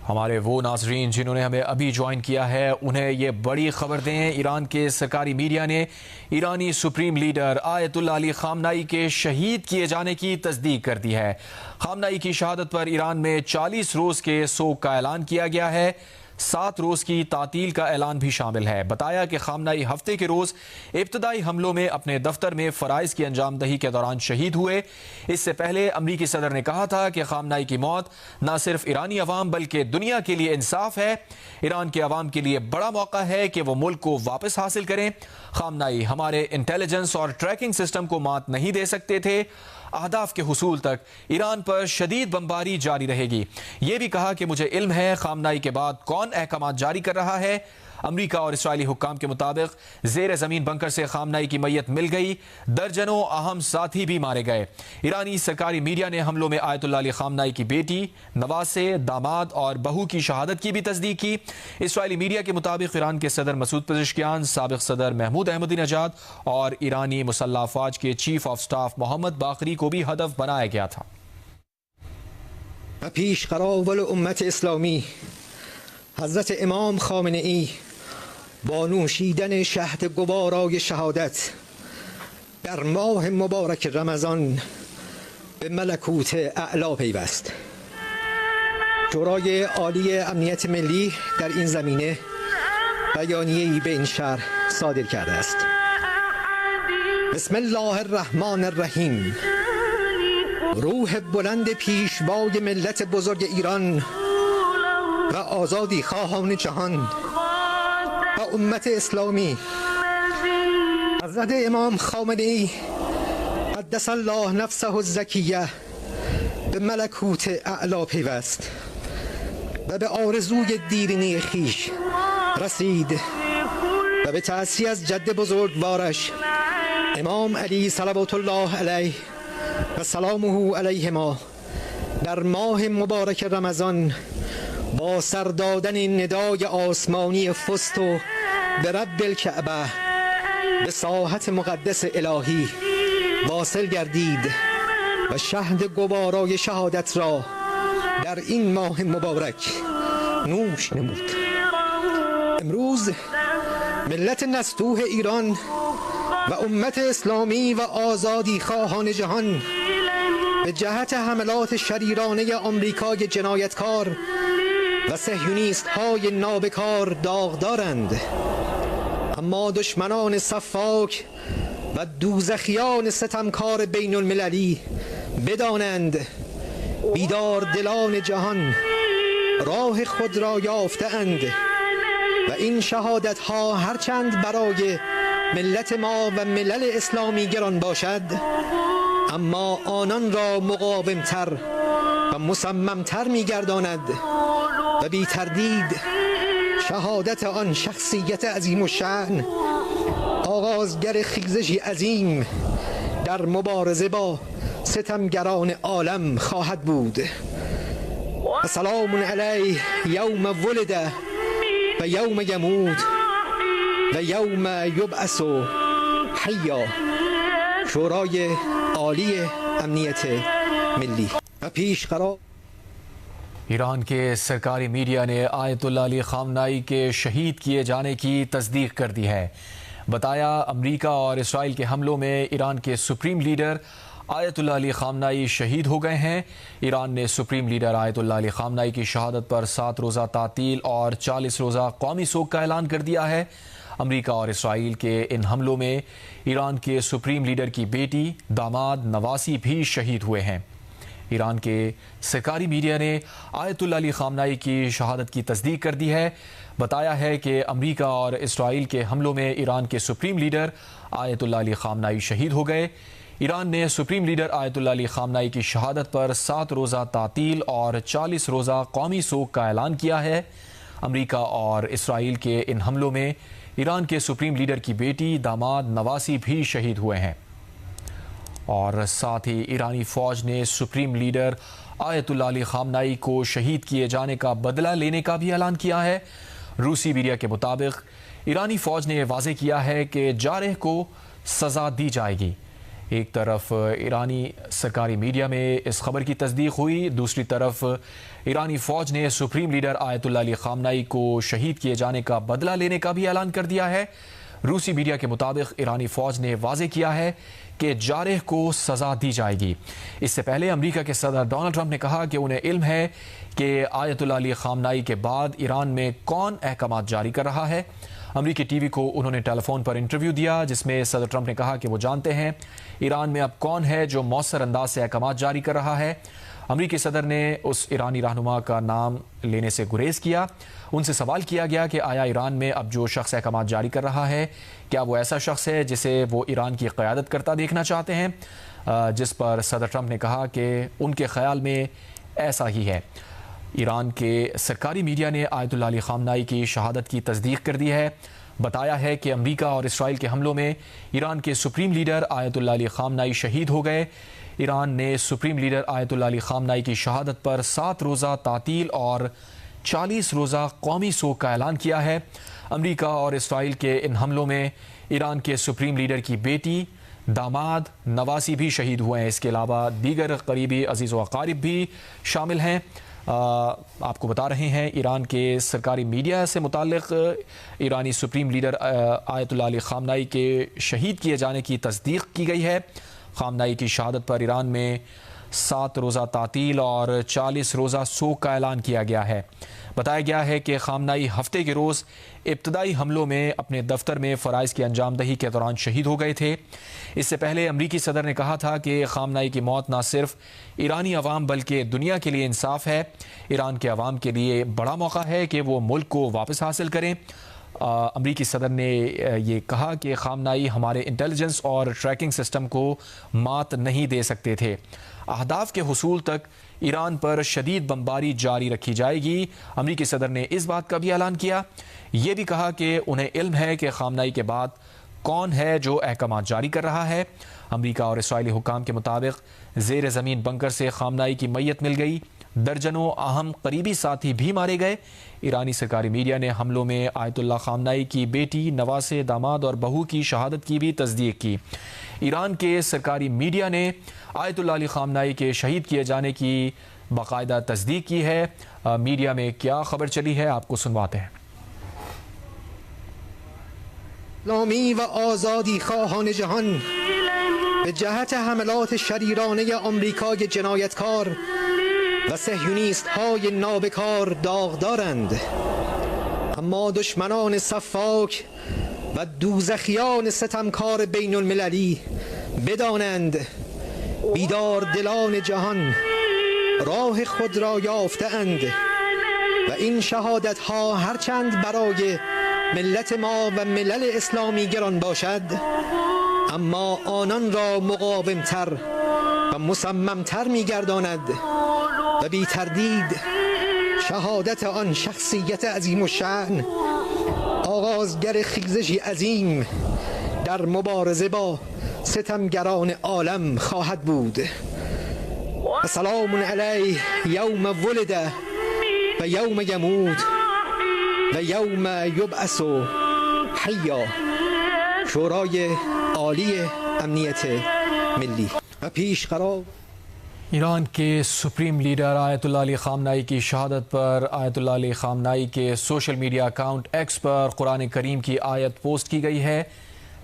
A: ہمارے وہ ناظرین جنہوں نے ہمیں ابھی جوائن کیا ہے انہیں یہ بڑی خبر دیں۔ ایران کے سرکاری میڈیا نے ایرانی سپریم لیڈر آیت اللہ علی خامنائی کے شہید کیے جانے کی تصدیق کر دی ہے۔ خامنائی کی شہادت پر ایران میں 40 روز کے سوگ کا اعلان کیا گیا ہے، 7 روز کی تعطیل کا اعلان بھی شامل ہے۔ بتایا کہ خامنائی ہفتے کے روز ابتدائی حملوں میں اپنے دفتر میں فرائض کی انجام دہی کے دوران شہید ہوئے۔ اس سے پہلے امریکی صدر نے کہا تھا کہ خامنائی کی موت نہ صرف ایرانی عوام بلکہ دنیا کے لیے انصاف ہے۔ ایران کے عوام کے لیے بڑا موقع ہے کہ وہ ملک کو واپس حاصل کریں۔ خامنائی ہمارے انٹیلیجنس اور ٹریکنگ سسٹم کو مات نہیں دے سکتے تھے۔ اہداف کے حصول تک ایران پر شدید بمباری جاری رہے گی۔ یہ بھی کہا کہ مجھے علم ہے خامنائی کے بعد کون احکامات جاری کر رہا ہے۔ امریکہ اور اسرائیلی حکام کے مطابق زیر زمین بنکر سے خامنائی کی میت مل گئی، درجنوں اہم ساتھی بھی مارے گئے۔ ایرانی سرکاری میڈیا نے حملوں میں آیت اللہ علی خامنائی کی بیٹی، نواسے، داماد اور بہو کی شہادت کی بھی تصدیق کی۔ اسرائیلی میڈیا کے مطابق ایران کے صدر مسعود پزشکیان، سابق صدر محمود احمدی نژاد اور ایرانی مسلح افواج کے چیف آف سٹاف محمد باقری کو بھی ہدف بنایا گیا تھا۔
B: پیش قراول امت اسلامی حضرت امام خامنه ای با نوشیدن شهد گوارای شهادت در ماه مبارک رمضان به ملکوت اعلی پیوست. شورای عالی امنیت ملی در این زمینه بیانیه‌ای به این شهر صادر کرده است. بسم الله الرحمن الرحیم. روح بلند پیشوای ملت بزرگ ایران و آزادی خواهان جهان و امت اسلامی حضرت امام خامنه ای قدس الله نفسه الزکیه به ملکوت اعلی پیوست و به آرزوی دیرینه خویش رسید و به تأسی از جد بزرگوارش امام علی صلوات الله علیه و سلامه علیهما در ماه مبارک رمضان با سر دادن ندای آسمانی فست و به رب الکعبه به ساحت مقدس الهی واصل گردید و شهد گوارای شهادت را در این ماه مبارک نوش نمود. امروز ملت نستوه ایران و امت اسلامی و آزادی خواهان جهان به جهت حملات شریرانه آمریکای جنایتکار و صهیونیست های نابکار داغدارند، اما دشمنان صفاک و دوزخیان ستمکار بین المللی بدانند بیدار دلان جهان راه خود را یافته‌اند و این شهادت ها هرچند برای ملت ما و ملل اسلامی گران باشد، اما آنان را مقاومتر و مصممتر می‌گرداند و بی تردید شهادت آن شخصیت عظیم الشأن آغازگر خیزشی عظیم در مبارزه با ستمگران عالم خواهد بود. و سلام علیه یوم ولد و یوم یموت و یوم یبعث حیا. شورای عالی امنیت ملی و پیشقرار
A: ایران کے سرکاری میڈیا نے آیت اللہ علی خامنائی کے شہید کیے جانے کی تصدیق کر دی ہے۔ بتایا امریکہ اور اسرائیل کے حملوں میں ایران کے سپریم لیڈر آیت اللہ علی خامنائی شہید ہو گئے ہیں۔ ایران نے سپریم لیڈر آیت اللہ علی خامنائی کی شہادت پر 7 روزہ تعطیل اور 40 روزہ قومی سوگ کا اعلان کر دیا ہے۔ امریکہ اور اسرائیل کے ان حملوں میں ایران کے سپریم لیڈر کی بیٹی، داماد، نواسی بھی شہید ہوئے ہیں۔ ایران کے سرکاری میڈیا نے آیت اللہ علی خامنائی کی شہادت کی تصدیق کر دی ہے۔ بتایا ہے کہ امریکہ اور اسرائیل کے حملوں میں ایران کے سپریم لیڈر آیت اللہ علی خامنائی شہید ہو گئے۔ ایران نے سپریم لیڈر آیت اللہ علی خامنائی کی شہادت پر 7 روزہ تعطیل اور 40 روزہ قومی سوگ کا اعلان کیا ہے۔ امریکہ اور اسرائیل کے ان حملوں میں ایران کے سپریم لیڈر کی بیٹی، داماد، نواسی بھی شہید ہوئے ہیں، اور ساتھ ہی ایرانی فوج نے سپریم لیڈر آیت اللہ علی خامنائی کو شہید کیے جانے کا بدلہ لینے کا بھی اعلان کیا ہے۔ روسی میڈیا کے مطابق ایرانی فوج نے یہ واضح کیا ہے کہ جارح کو سزا دی جائے گی۔ ایک طرف ایرانی سرکاری میڈیا میں اس خبر کی تصدیق ہوئی، دوسری طرف ایرانی فوج نے سپریم لیڈر آیت اللہ علی خامنائی کو شہید کیے جانے کا بدلہ لینے کا بھی اعلان کر دیا ہے۔ روسی میڈیا کے مطابق ایرانی فوج نے واضح کیا ہے کہ جارح کو سزا دی جائے گی۔ اس سے پہلے امریکہ کے صدر ڈونلڈ ٹرمپ نے کہا کہ انہیں علم ہے کہ آیت اللہ علی خامنائی کے بعد ایران میں کون احکامات جاری کر رہا ہے۔ امریکی ٹی وی کو انہوں نے ٹیلی فون پر انٹرویو دیا، جس میں صدر ٹرمپ نے کہا کہ وہ جانتے ہیں ایران میں اب کون ہے جو مؤثر انداز سے احکامات جاری کر رہا ہے۔ امریکی صدر نے اس ایرانی رہنما کا نام لینے سے گریز کیا۔ ان سے سوال کیا گیا کہ آیا ایران میں اب جو شخص احکامات جاری کر رہا ہے کیا وہ ایسا شخص ہے جسے وہ ایران کی قیادت کرتا دیکھنا چاہتے ہیں، جس پر صدر ٹرمپ نے کہا کہ ان کے خیال میں ایسا ہی ہے۔ ایران کے سرکاری میڈیا نے آیت اللہ علی خامنائی کی شہادت کی تصدیق کر دی ہے۔ بتایا ہے کہ امریکہ اور اسرائیل کے حملوں میں ایران کے سپریم لیڈر آیت اللہ علی خامنائی شہید ہو گئے۔ ایران نے سپریم لیڈر آیت اللہ علی خامنائی کی شہادت پر 7 روزہ تعطیل اور 40 روزہ قومی سوگ کا اعلان کیا ہے۔ امریکہ اور اسرائیل کے ان حملوں میں ایران کے سپریم لیڈر کی بیٹی، داماد، نواسی بھی شہید ہوئے ہیں۔ اس کے علاوہ دیگر قریبی عزیز و اقارب بھی شامل ہیں۔ آپ کو بتا رہے ہیں ایران کے سرکاری میڈیا سے متعلق ایرانی سپریم لیڈر آیت اللہ علی خامنائی کے شہید کیے جانے کی تصدیق کی گئی ہے۔ خامنائی کی شہادت پر ایران میں 7 روزہ تعطیل اور 40 روزہ سوگ کا اعلان کیا گیا ہے۔ بتایا گیا ہے کہ خامنائی ہفتے کے روز ابتدائی حملوں میں اپنے دفتر میں فرائض کی انجام دہی کے دوران شہید ہو گئے تھے۔ اس سے پہلے امریکی صدر نے کہا تھا کہ خامنائی کی موت نہ صرف ایرانی عوام بلکہ دنیا کے لیے انصاف ہے۔ ایران کے عوام کے لیے بڑا موقع ہے کہ وہ ملک کو واپس حاصل کریں۔ امریکی صدر نے یہ کہا کہ خامنائی ہمارے انٹیلیجنس اور ٹریکنگ سسٹم کو مات نہیں دے سکتے تھے۔ اہداف کے حصول تک ایران پر شدید بمباری جاری رکھی جائے گی۔ امریکی صدر نے اس بات کا بھی اعلان کیا۔ یہ بھی کہا کہ انہیں علم ہے کہ خامنائی کے بعد کون ہے جو احکامات جاری کر رہا ہے۔ امریکہ اور اسرائیلی حکام کے مطابق زیر زمین بنکر سے خامنائی کی میت مل گئی۔ درجنوں اہم قریبی ساتھی بھی مارے گئے۔ ایرانی سرکاری میڈیا نے حملوں میں آیت اللہ خامنائی کی بیٹی، نواسے، داماد اور بہو کی شہادت کی بھی تصدیق کی۔ ایران کے سرکاری میڈیا نے آیت اللہ علی خامنائی کے شہید کیے جانے کی باقاعدہ تصدیق کی ہے۔ میڈیا میں کیا خبر چلی ہے آپ کو سنواتے ہیں۔
B: اسلامی و آزادی خواهان جهان به جهت حملات شریرانه آمریکای جنایتکار و صهیونیست های نابکار داغدارند، اما دشمنان صفاک و دوزخیان ستمکار بین المللی بدانند بیدار دلان جهان راه خود را یافته اند و این شهادت ها هرچند برای ملت ما و ملل اسلامی گران باشد، اما آنان را مقاومتر و مصممتر می‌گرداند و بی تردید شهادت آن شخصیت عظیم الشأن آغازگر خیزشی عظیم در مبارزه با ستمگران عالم خواهد بود. و سلام علیه یوم ولد و یوم یموت و یوم یبعث حیا. شورای عالی امنیت ملی و پیشقرار
A: ایران کے سپریم لیڈر آیت اللہ علی خامنائی کی شہادت پر آیت اللہ علی خامنائی کے سوشل میڈیا اکاؤنٹ ایکس پر قرآن کریم کی آیت پوسٹ کی گئی ہے،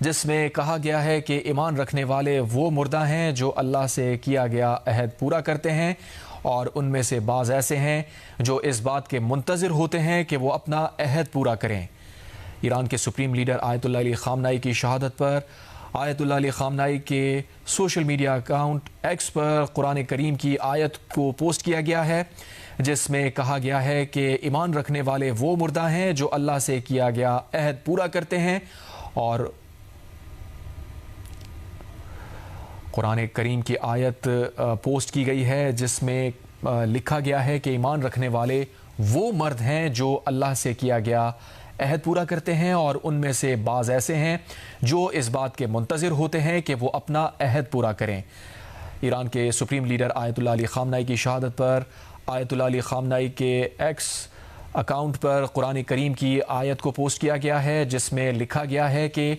A: جس میں کہا گیا ہے کہ ایمان رکھنے والے وہ مردہ ہیں جو اللہ سے کیا گیا عہد پورا کرتے ہیں، اور ان میں سے بعض ایسے ہیں جو اس بات کے منتظر ہوتے ہیں کہ وہ اپنا عہد پورا کریں۔ ایران کے سپریم لیڈر آیت اللہ علی خامنائی کی شہادت پر آیت اللہ علی خامنائی کے سوشل میڈیا اکاؤنٹ ایکس پر قرآن کریم کی آیت کو پوسٹ کیا گیا ہے، جس میں کہا گیا ہے کہ ایمان رکھنے والے وہ مردہ ہیں جو اللہ سے کیا گیا عہد پورا کرتے ہیں، اور قرآن کریم کی آیت پوسٹ کی گئی ہے جس میں لکھا گیا ہے کہ ایمان رکھنے والے وہ مرد ہیں جو اللہ سے کیا گیا عہد پورا کرتے ہیں، اور ان میں سے بعض ایسے ہیں جو اس بات کے منتظر ہوتے ہیں کہ وہ اپنا عہد پورا کریں۔ ایران کے سپریم لیڈر آیت اللہ علی خامنائی کی شہادت پر آیت اللہ علی خامنائی کے ایکس اکاؤنٹ پر قرآن کریم کی آیت کو پوسٹ کیا گیا ہے، جس میں لکھا گیا ہے کہ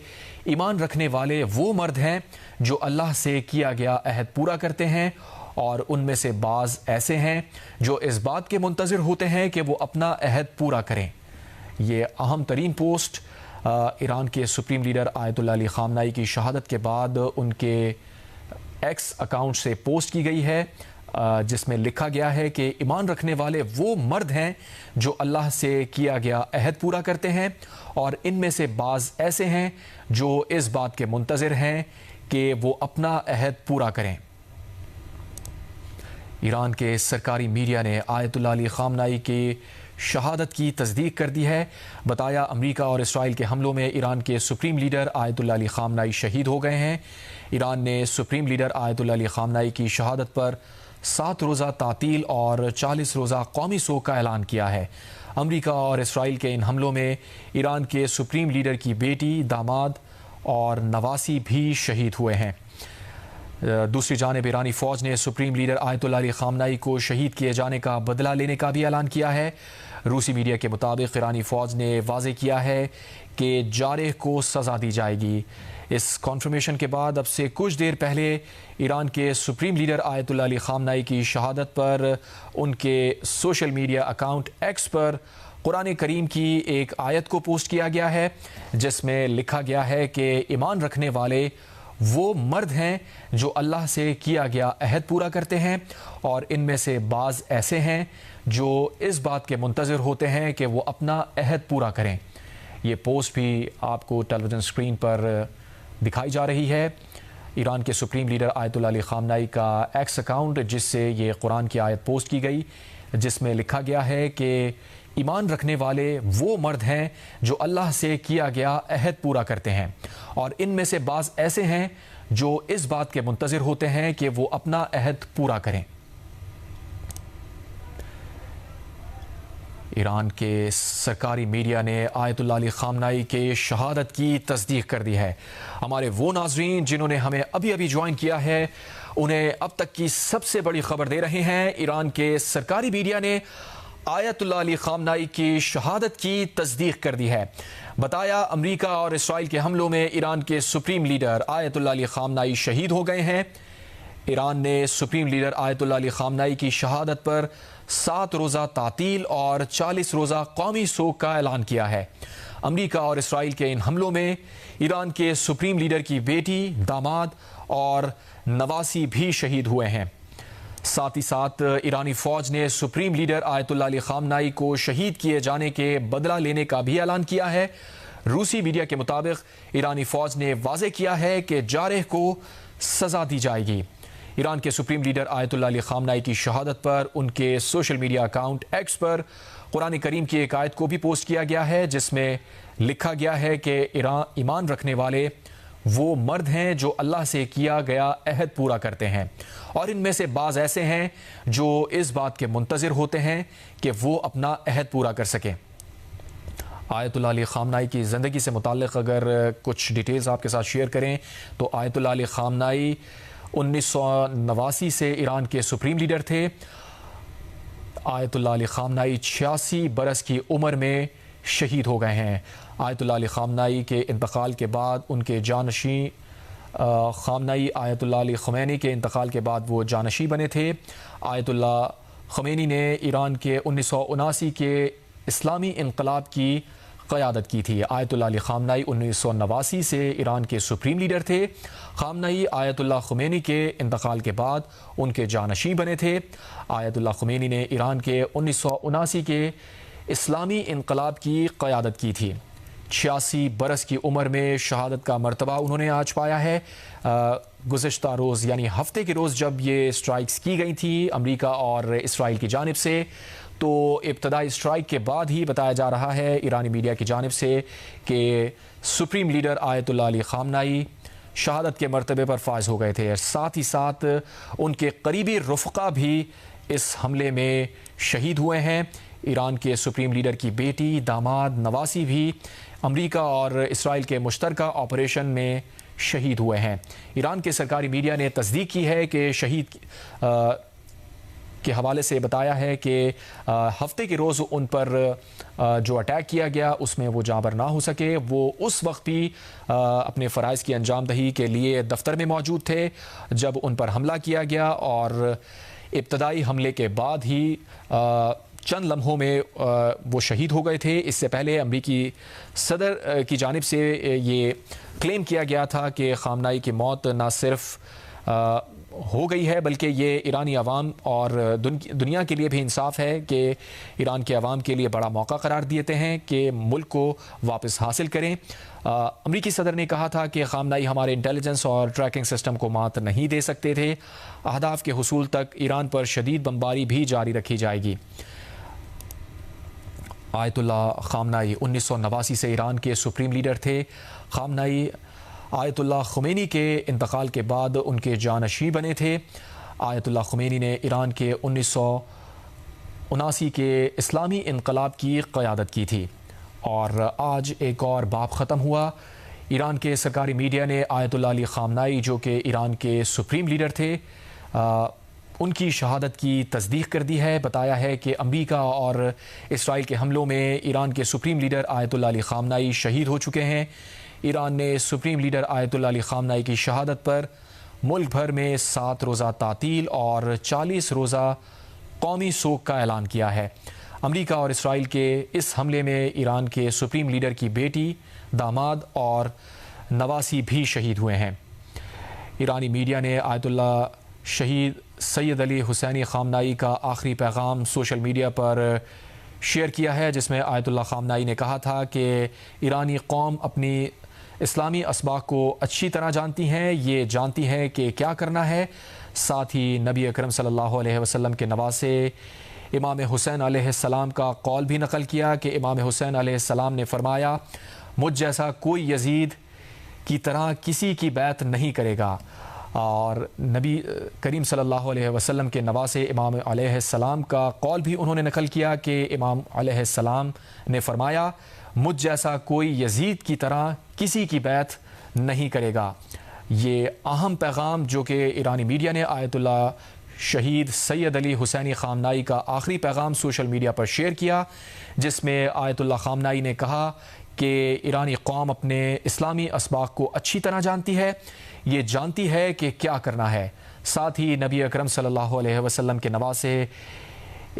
A: ایمان رکھنے والے وہ مرد ہیں جو اللہ سے کیا گیا عہد پورا کرتے ہیں، اور ان میں سے بعض ایسے ہیں جو اس بات کے منتظر ہوتے ہیں کہ وہ اپنا عہد پورا کریں۔ یہ اہم ترین پوسٹ ایران کے سپریم لیڈر آیت اللہ علی خامنائی کی شہادت کے بعد ان کے ایکس اکاؤنٹ سے پوسٹ کی گئی ہے، جس میں لکھا گیا ہے کہ ایمان رکھنے والے وہ مرد ہیں جو اللہ سے کیا گیا عہد پورا کرتے ہیں، اور ان میں سے بعض ایسے ہیں جو اس بات کے منتظر ہیں کہ وہ اپنا عہد پورا کریں۔ ایران کے سرکاری میڈیا نے آیت اللہ علی خامنائی کی شہادت کی تصدیق کر دی ہے۔ بتایا امریکہ اور اسرائیل کے حملوں میں ایران کے سپریم لیڈر آیت اللہ علی خامنائی شہید ہو گئے ہیں۔ ایران نے سپریم لیڈر آیت اللہ علی خامنائی کی شہادت پر 7 روزہ تعطیل اور 40 روزہ قومی سوگ کا اعلان کیا ہے۔ امریکہ اور اسرائیل کے ان حملوں میں ایران کے سپریم لیڈر کی بیٹی، داماد اور نواسی بھی شہید ہوئے ہیں۔ دوسری جانب ایرانی فوج نے سپریم لیڈر آیت اللہ علی خامنائی کو شہید کیے جانے کا بدلہ لینے کا بھی اعلان کیا ہے۔ روسی میڈیا کے مطابق ایرانی فوج نے واضح کیا ہے کہ جارح کو سزا دی جائے گی۔ اس کنفرمیشن کے بعد اب سے کچھ دیر پہلے ایران کے سپریم لیڈر آیت اللہ علی خامنائی کی شہادت پر ان کے سوشل میڈیا اکاؤنٹ ایکس پر قرآن کریم کی ایک آیت کو پوسٹ کیا گیا ہے، جس میں لکھا گیا ہے کہ ایمان رکھنے والے وہ مرد ہیں جو اللہ سے کیا گیا عہد پورا کرتے ہیں، اور ان میں سے بعض ایسے ہیں جو اس بات کے منتظر ہوتے ہیں کہ وہ اپنا عہد پورا کریں۔ یہ پوسٹ بھی آپ کو ٹیلی ویژن اسکرین پر دکھائی جا رہی ہے۔ ایران کے سپریم لیڈر آیت اللہ علی خامنائی کا ایکس اکاؤنٹ، جس سے یہ قرآن کی آیت پوسٹ کی گئی، جس میں لکھا گیا ہے کہ ایمان رکھنے والے وہ مرد ہیں جو اللہ سے کیا گیا عہد پورا کرتے ہیں، اور ان میں سے بعض ایسے ہیں جو اس بات کے منتظر ہوتے ہیں کہ وہ اپنا عہد پورا کریں۔ ایران کے سرکاری میڈیا نے آیت اللہ علی خامنائی کے شہادت کی تصدیق کر دی ہے۔ ہمارے وہ ناظرین جنہوں نے ہمیں ابھی جوائن کیا ہے، انہیں اب تک کی سب سے بڑی خبر دے رہے ہیں۔ ایران کے سرکاری میڈیا نے آیت اللہ علی خامنائی کی شہادت کی تصدیق کر دی ہے۔ بتایا امریکہ اور اسرائیل کے حملوں میں ایران کے سپریم لیڈر آیت اللہ علی خامنائی شہید ہو گئے ہیں۔ ایران نے سپریم لیڈر آیت اللہ علی خامنائی کی شہادت پر 7 روزہ تعطیل اور 40 روزہ قومی سوگ کا اعلان کیا ہے۔ امریکہ اور اسرائیل کے ان حملوں میں ایران کے سپریم لیڈر کی بیٹی، داماد اور نواسی بھی شہید ہوئے ہیں۔ ساتھ ہی ساتھ ایرانی فوج نے سپریم لیڈر آیت اللہ علی خامنائی کو شہید کیے جانے کے بدلہ لینے کا بھی اعلان کیا ہے۔ روسی میڈیا کے مطابق ایرانی فوج نے واضح کیا ہے کہ جارح کو سزا دی جائے گی۔ ایران کے سپریم لیڈر آیت اللہ علی خامنائی کی شہادت پر ان کے سوشل میڈیا اکاؤنٹ ایکس پر قرآن کریم کی ایک آیت کو بھی پوسٹ کیا گیا ہے، جس میں لکھا گیا ہے کہ ایمان رکھنے والے وہ مرد ہیں جو اللہ سے کیا گیا عہد پورا کرتے ہیں، اور ان میں سے بعض ایسے ہیں جو اس بات کے منتظر ہوتے ہیں کہ وہ اپنا عہد پورا کر سکیں۔ آیت اللہ علی خامنائی کی زندگی سے متعلق اگر کچھ ڈیٹیلز آپ کے ساتھ شیئر کریں تو آیت اللہ علی خامنائی 1989 سے ایران کے سپریم لیڈر تھے۔ آیت اللہ علی خامنائی 86 برس کی عمر میں شہید ہو گئے ہیں۔ آیت اللہ علی خامنائی کے انتقال کے بعد ان کے جانشین خامنائی آیت اللہ علی خمینی کے انتقال کے بعد وہ جانشین بنے تھے۔ آیت اللہ خمینی نے ایران کے 1979 کے اسلامی انقلاب کی قیادت کی تھی۔ آیت اللہ علی خامنائی 1989 سے ایران کے سپریم لیڈر تھے۔ خامنائی آیت اللہ خمینی کے انتقال کے بعد ان کے جانشین بنے تھے۔ آیت اللہ خمینی نے ایران کے 1979 کے اسلامی انقلاب کی قیادت کی تھی۔ 86 برس کی عمر میں شہادت کا مرتبہ انہوں نے آج پایا ہے۔ گزشتہ روز یعنی ہفتے کے روز جب یہ اسٹرائکس کی گئی تھی امریکہ اور اسرائیل کی جانب سے، تو ابتدائی اسٹرائک کے بعد ہی بتایا جا رہا ہے ایرانی میڈیا کی جانب سے کہ سپریم لیڈر آیت اللہ علی خامنائی شہادت کے مرتبے پر فائز ہو گئے تھے۔ ساتھ ہی ساتھ ان کے قریبی رفقا بھی اس حملے میں شہید ہوئے ہیں۔ ایران کے سپریم لیڈر کی بیٹی، داماد، نواسی بھی امریکہ اور اسرائیل کے مشترکہ آپریشن میں شہید ہوئے ہیں۔ ایران کے سرکاری میڈیا نے تصدیق کی ہے کہ شہید کے حوالے سے بتایا ہے کہ ہفتے کے روز ان پر جو اٹیک کیا گیا اس میں وہ جاں بر نہ ہو سکے۔ وہ اس وقت بھی اپنے فرائض کی انجام دہی کے لیے دفتر میں موجود تھے جب ان پر حملہ کیا گیا، اور ابتدائی حملے کے بعد ہی چند لمحوں میں وہ شہید ہو گئے تھے۔ اس سے پہلے امریکی صدر کی جانب سے یہ کلیم کیا گیا تھا کہ خامنائی کی موت نہ صرف ہو گئی ہے بلکہ یہ ایرانی عوام اور دنیا کے لیے بھی انصاف ہے کہ ایران کے عوام کے لیے بڑا موقع قرار دیتے ہیں کہ ملک کو واپس حاصل کریں۔ امریکی صدر نے کہا تھا کہ خامنائی ہمارے انٹیلیجنس اور ٹریکنگ سسٹم کو مات نہیں دے سکتے تھے۔ اہداف کے حصول تک ایران پر شدید بمباری بھی جاری رکھی جائے گی۔ آیت اللہ خامنائی 1989 سے ایران کے سپریم لیڈر تھے۔ خامنائی آیت اللہ خمینی کے انتقال کے بعد ان کے جانشین بنے تھے۔ آیت اللہ خمینی نے ایران کے 1979 کے اسلامی انقلاب کی قیادت کی تھی، اور آج ایک اور باب ختم ہوا۔ ایران کے سرکاری میڈیا نے آیت اللہ علی خامنائی جو کہ ایران کے سپریم لیڈر تھے ان کی شہادت کی تصدیق کر دی ہے۔ بتایا ہے کہ امریکہ اور اسرائیل کے حملوں میں ایران کے سپریم لیڈر آیت اللہ علی خامنائی شہید ہو چکے ہیں۔ ایران نے سپریم لیڈر آیت اللہ علی خامنائی کی شہادت پر ملک بھر میں 7 روزہ تعطیل اور 40 روزہ قومی سوگ کا اعلان کیا ہے۔ امریکہ اور اسرائیل کے اس حملے میں ایران کے سپریم لیڈر کی بیٹی، داماد اور نواسی بھی شہید ہوئے ہیں۔ ایرانی میڈیا نے آیت اللہ شہید سید علی حسینی خامنائی کا آخری پیغام سوشل میڈیا پر شیئر کیا ہے، جس میں آیت اللہ خامنائی نے کہا تھا کہ ایرانی قوم اپنی اسلامی اسباق کو اچھی طرح جانتی ہیں، یہ جانتی ہے کہ کیا کرنا ہے۔ ساتھ ہی نبی اکرم صلی اللہ علیہ وسلم کے نواسے امام حسین علیہ السلام کا قول بھی نقل کیا کہ امام حسین علیہ السلام نے فرمایا، مجھ جیسا کوئی یزید کی طرح کسی کی بیعت نہیں کرے گا۔ اور نبی کریم صلی اللہ علیہ وسلم کے نواسے امام علیہ السلام کا قول بھی انہوں نے نقل کیا کہ امام علیہ السلام نے فرمایا، مجھ جیسا کوئی یزید کی طرح کسی کی بیعت نہیں کرے گا۔ یہ اہم پیغام جو کہ ایرانی میڈیا نے آیت اللہ شہید سید علی حسینی خامنائی کا آخری پیغام سوشل میڈیا پر شیئر کیا، جس میں آیت اللہ خامنائی نے کہا کہ ایرانی قوم اپنے اسلامی اسباق کو اچھی طرح جانتی ہے، یہ جانتی ہے کہ کیا کرنا ہے۔ ساتھ ہی نبی اکرم صلی اللہ علیہ وسلم کے نواسے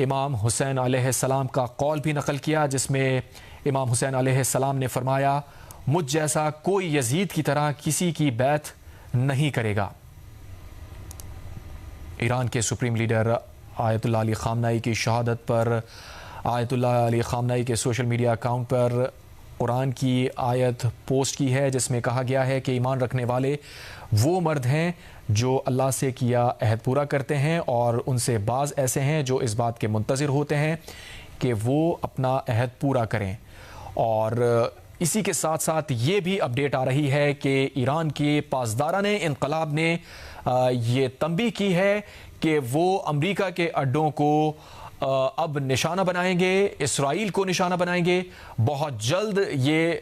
A: امام حسین علیہ السلام کا قول بھی نقل کیا، جس میں امام حسین علیہ السلام نے فرمایا، مجھ جیسا کوئی یزید کی طرح کسی کی بیعت نہیں کرے گا۔ ایران کے سپریم لیڈر آیت اللہ علی خامنائی کی شہادت پر آیت اللہ علی خامنائی کے سوشل میڈیا اکاؤنٹ پر قرآن کی آیت پوسٹ کی ہے، جس میں کہا گیا ہے کہ ایمان رکھنے والے وہ مرد ہیں جو اللہ سے کیا عہد پورا کرتے ہیں، اور ان سے بعض ایسے ہیں جو اس بات کے منتظر ہوتے ہیں کہ وہ اپنا عہد پورا کریں۔ اور اسی کے ساتھ ساتھ یہ بھی اپڈیٹ آ رہی ہے کہ ایران کے پاسداران انقلاب نے یہ تنبیہ کی ہے کہ وہ امریکہ کے اڈوں کو اب نشانہ بنائیں گے، اسرائیل کو نشانہ بنائیں گے۔ بہت جلد یہ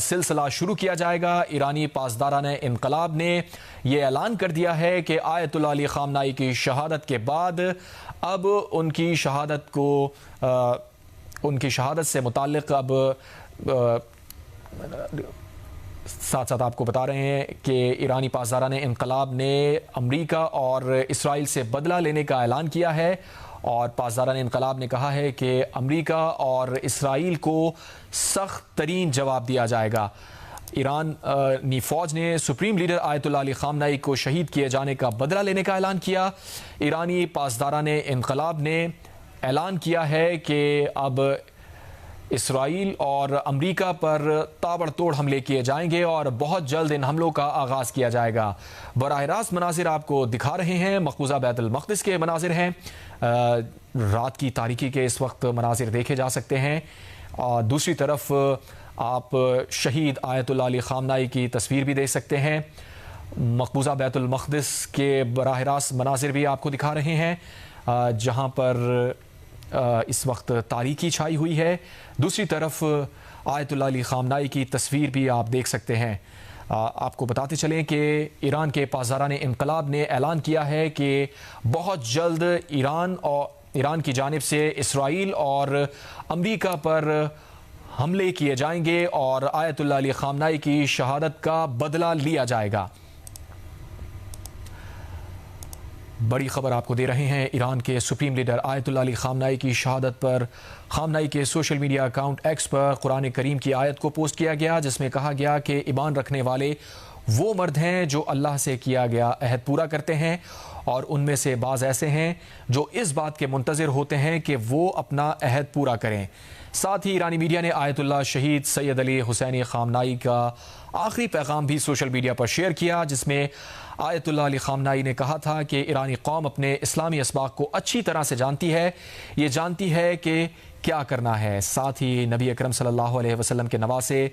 A: سلسلہ شروع کیا جائے گا۔ ایرانی پاسداران انقلاب نے یہ اعلان کر دیا ہے کہ آیت اللہ علی خامنائی کی شہادت کے بعد اب ان کی شہادت سے متعلق اب ساتھ ساتھ آپ کو بتا رہے ہیں کہ ایرانی پاسداران انقلاب نے امریکہ اور اسرائیل سے بدلہ لینے کا اعلان کیا ہے، اور پاسداران انقلاب نے کہا ہے کہ امریکہ اور اسرائیل کو سخت ترین جواب دیا جائے گا۔ ایرانی فوج نے سپریم لیڈر آیت اللہ علی خامنائی کو شہید کیے جانے کا بدلہ لینے کا اعلان کیا۔ ایرانی پاسداران انقلاب نے اعلان کیا ہے کہ اب اسرائیل اور امریکہ پر تابڑ توڑ حملے کیے جائیں گے، اور بہت جلد ان حملوں کا آغاز کیا جائے گا۔ براہ راست مناظر آپ کو دکھا رہے ہیں، مقبوضہ بیت المقدس کے مناظر ہیں۔ رات کی تاریکی کے اس وقت مناظر دیکھے جا سکتے ہیں، اور دوسری طرف آپ شہید آیت اللہ علی خامنائی کی تصویر بھی دیکھ سکتے ہیں۔ مقبوضہ بیت المقدس کے براہ راست مناظر بھی آپ کو دکھا رہے ہیں، جہاں پر اس وقت تاریکی چھائی ہوئی ہے۔ دوسری طرف آیت اللہ علی خامنائی کی تصویر بھی آپ دیکھ سکتے ہیں۔ آپ کو بتاتے چلیں کہ ایران کے پاسداران انقلاب نے اعلان کیا ہے کہ بہت جلد ایران کی جانب سے اسرائیل اور امریکہ پر حملے کیے جائیں گے، اور آیت اللہ علی خامنائی کی شہادت کا بدلہ لیا جائے گا۔ بڑی خبر آپ کو دے رہے ہیں، ایران کے سپریم لیڈر آیت اللہ علی خامنائی کی شہادت پر خامنائی کے سوشل میڈیا اکاؤنٹ ایکس پر قرآن کریم کی آیت کو پوسٹ کیا گیا، جس میں کہا گیا کہ ایمان رکھنے والے وہ مرد ہیں جو اللہ سے کیا گیا عہد پورا کرتے ہیں، اور ان میں سے بعض ایسے ہیں جو اس بات کے منتظر ہوتے ہیں کہ وہ اپنا عہد پورا کریں۔ ساتھ ہی ایرانی میڈیا نے آیت اللہ شہید سید علی حسینی خامنائی کا آخری پیغام بھی سوشل میڈیا پر شیئر کیا، جس میں آیت اللہ علی خامنائی نے کہا تھا کہ ایرانی قوم اپنے اسلامی اسباق کو اچھی طرح سے جانتی ہے، یہ جانتی ہے کہ کیا کرنا ہے۔ ساتھ ہی نبی اکرم صلی اللہ علیہ وسلم کے نواسے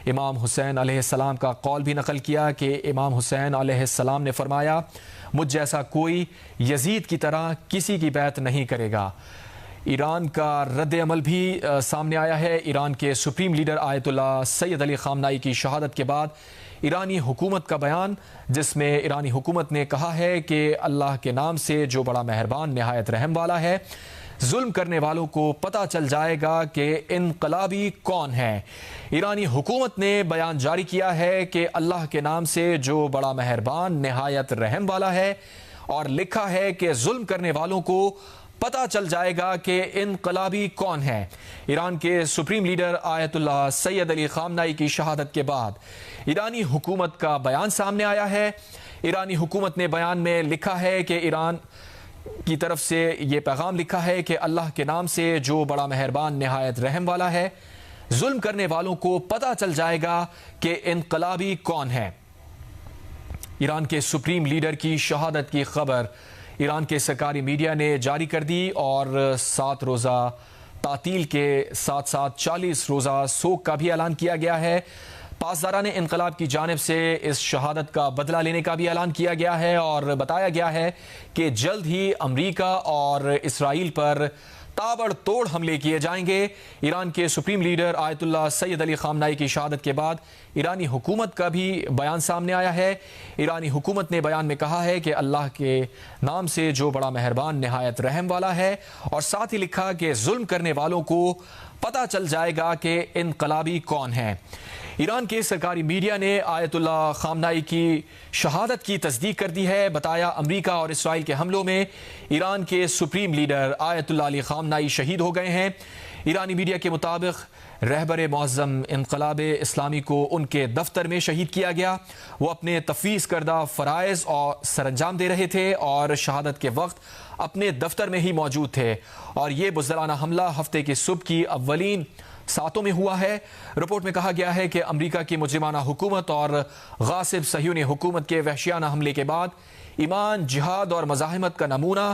A: امام حسین علیہ السلام کا قول بھی نقل کیا کہ امام حسین علیہ السلام نے فرمایا، مجھ جیسا کوئی یزید کی طرح کسی کی بیعت نہیں کرے گا۔ ایران کا رد عمل بھی سامنے آیا ہے۔ ایران کے سپریم لیڈر آیت اللہ سید علی خامنائی کی شہادت کے بعد ایرانی حکومت کا بیان، جس میں ایرانی حکومت نے کہا ہے کہ اللہ کے نام سے جو بڑا مہربان نہایت رحم والا ہے، ظلم کرنے والوں کو پتہ چل جائے گا کہ انقلابی کون ہے۔ ایرانی حکومت نے بیان جاری کیا ہے کہ اللہ کے نام سے جو بڑا مہربان نہایت رحم والا ہے، اور لکھا ہے کہ ظلم کرنے والوں کو پتہ چل جائے گا کہ انقلابی کون ہے۔ ایران کے سپریم لیڈر آیت اللہ سید علی خامنائی کی شہادت کے بعد ایرانی حکومت کا بیان سامنے آیا ہے۔ ایرانی حکومت نے بیان میں لکھا ہے کہ ایران کی طرف سے یہ پیغام لکھا ہے کہ اللہ کے نام سے جو بڑا مہربان نہایت رحم والا ہے، ظلم کرنے والوں کو پتہ چل جائے گا کہ انقلابی کون ہے۔ ایران کے سپریم لیڈر کی شہادت کی خبر ایران کے سرکاری میڈیا نے جاری کر دی، اور 7 روزہ تعطیل کے ساتھ ساتھ 40 روزہ سوگ کا بھی اعلان کیا گیا ہے۔ پاسداران انقلاب کی جانب سے اس شہادت کا بدلہ لینے کا بھی اعلان کیا گیا ہے، اور بتایا گیا ہے کہ جلد ہی امریکہ اور اسرائیل پر تابڑ توڑ حملے کیے جائیں گے۔ ایران کے سپریم لیڈر آیت اللہ سید علی خامنائی کی شہادت کے بعد ایرانی حکومت کا بھی بیان سامنے آیا ہے۔ ایرانی حکومت نے بیان میں کہا ہے کہ اللہ کے نام سے جو بڑا مہربان نہایت رحم والا ہے، اور ساتھ ہی لکھا کہ ظلم کرنے والوں کو پتہ چل جائے گا کہ انقلابی کون ہے۔ ایران کے سرکاری میڈیا نے آیت اللہ خامنائی کی شہادت کی تصدیق کر دی ہے۔ بتایا امریکہ اور اسرائیل کے حملوں میں ایران کے سپریم لیڈر آیت اللہ علی خامنائی شہید ہو گئے ہیں۔ ایرانی میڈیا کے مطابق رہبر معظم انقلاب اسلامی کو ان کے دفتر میں شہید کیا گیا۔ وہ اپنے تفویض کردہ فرائض اور سر انجام دے رہے تھے، اور شہادت کے وقت اپنے دفتر میں ہی موجود تھے، اور یہ بزدلانہ حملہ ہفتے کی صبح کی اولین ساتوں میں ہوا ہے۔ رپورٹ میں کہا گیا ہے کہ امریکہ کی مجرمانہ حکومت اور غاصب صہیونی حکومت کے وحشیانہ حملے کے بعد ایمان، جہاد اور مزاحمت کا نمونہ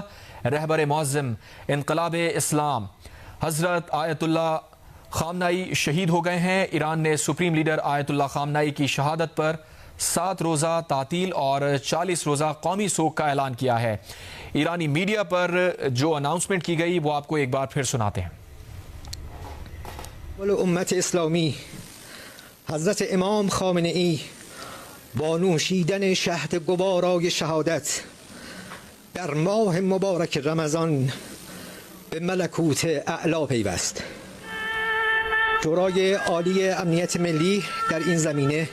A: رہبر معظم انقلاب اسلام حضرت آیت اللہ خامنائی شہید ہو گئے ہیں۔ ایران نے سپریم لیڈر آیت اللہ خامنائی کی شہادت پر 7 روزہ تعطیل اور 40 روزہ قومی سوگ کا اعلان کیا ہے۔ ایرانی میڈیا پر جو اناؤنسمنٹ کی گئی وہ آپ کو ایک بار پھر سناتے ہیں۔
B: امت اسلامی حضرت امام خامنه ای با نوشیدن شهد گوارای شهادت در ماه مبارک رمضان به ملکوت اعلا پیوست. شورای عالی امنیت ملی در این زمینه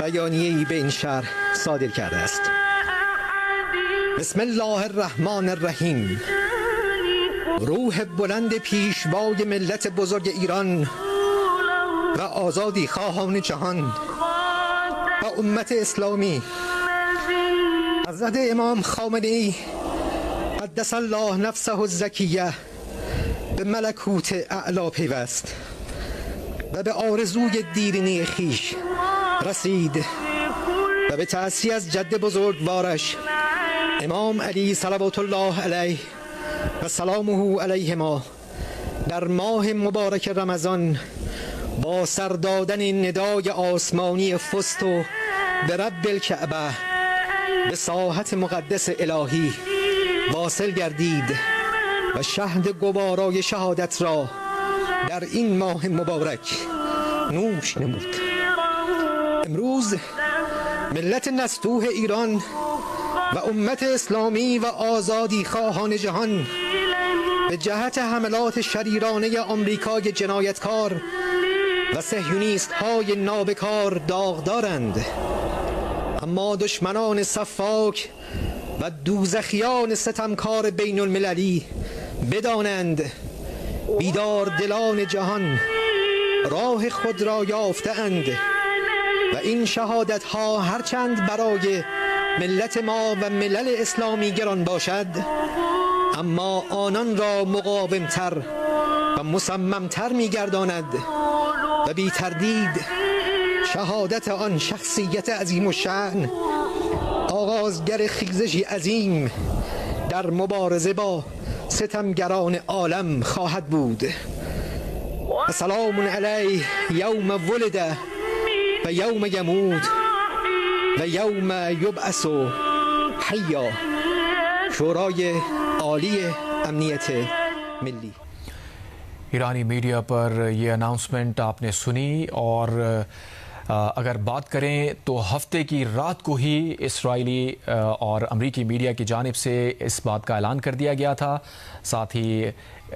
B: بیانیه‌ای به این شهر صادر کرده است. بسم الله الرحمن الرحیم. روح بلند پیشوای ملت بزرگ ایران و آزادی خواهان جهان و امت اسلامی حضرت امام خامنه ای قدس الله نفسه الزکیه به ملکوت اعلا پیوست و به آرزوی دیرینه خویش رسید و به تأسی از جد بزرگوارش امام علی صلوات الله علیه و سلامه علیهما در ماه مبارک رمضان با سر دادن ندای آسمانی فست و به رب الکعبه به ساحت مقدس الهی واصل گردید و شهد گوارای شهادت را در این ماه مبارک نوش نمود. امروز ملت نستوه ایران و امت اسلامی و آزادی خواهان جهان به جهت حملات شریرانه آمریکای جنایتکار و صهیونیست های نابکار داغدارند، اما دشمنان صفاک و دوزخیان ستمکار بین المللی بدانند بیدار دلان جهان راه خود را یافته‌اند و این شهادت ها هرچند برای ملت ما و ملل اسلامی گران باشد، اما آنان را مقاومتر و مصممتر می‌گرداند و بی تردید شهادت آن شخصیت عظیم الشأن آغازگر خیزشی عظیم در مبارزه با ستمگران عالم خواهد بود. سلام علیه یوم ولد و یوم یموت و یوم یبعث حیا شورای عالی امنیت ملی.
A: ایرانی میڈیا پر یہ اناؤنسمنٹ آپ نے سنی، اور اگر بات کریں تو ہفتے کی رات کو ہی اسرائیلی اور امریکی میڈیا کی جانب سے اس بات کا اعلان کر دیا گیا تھا. ساتھ ہی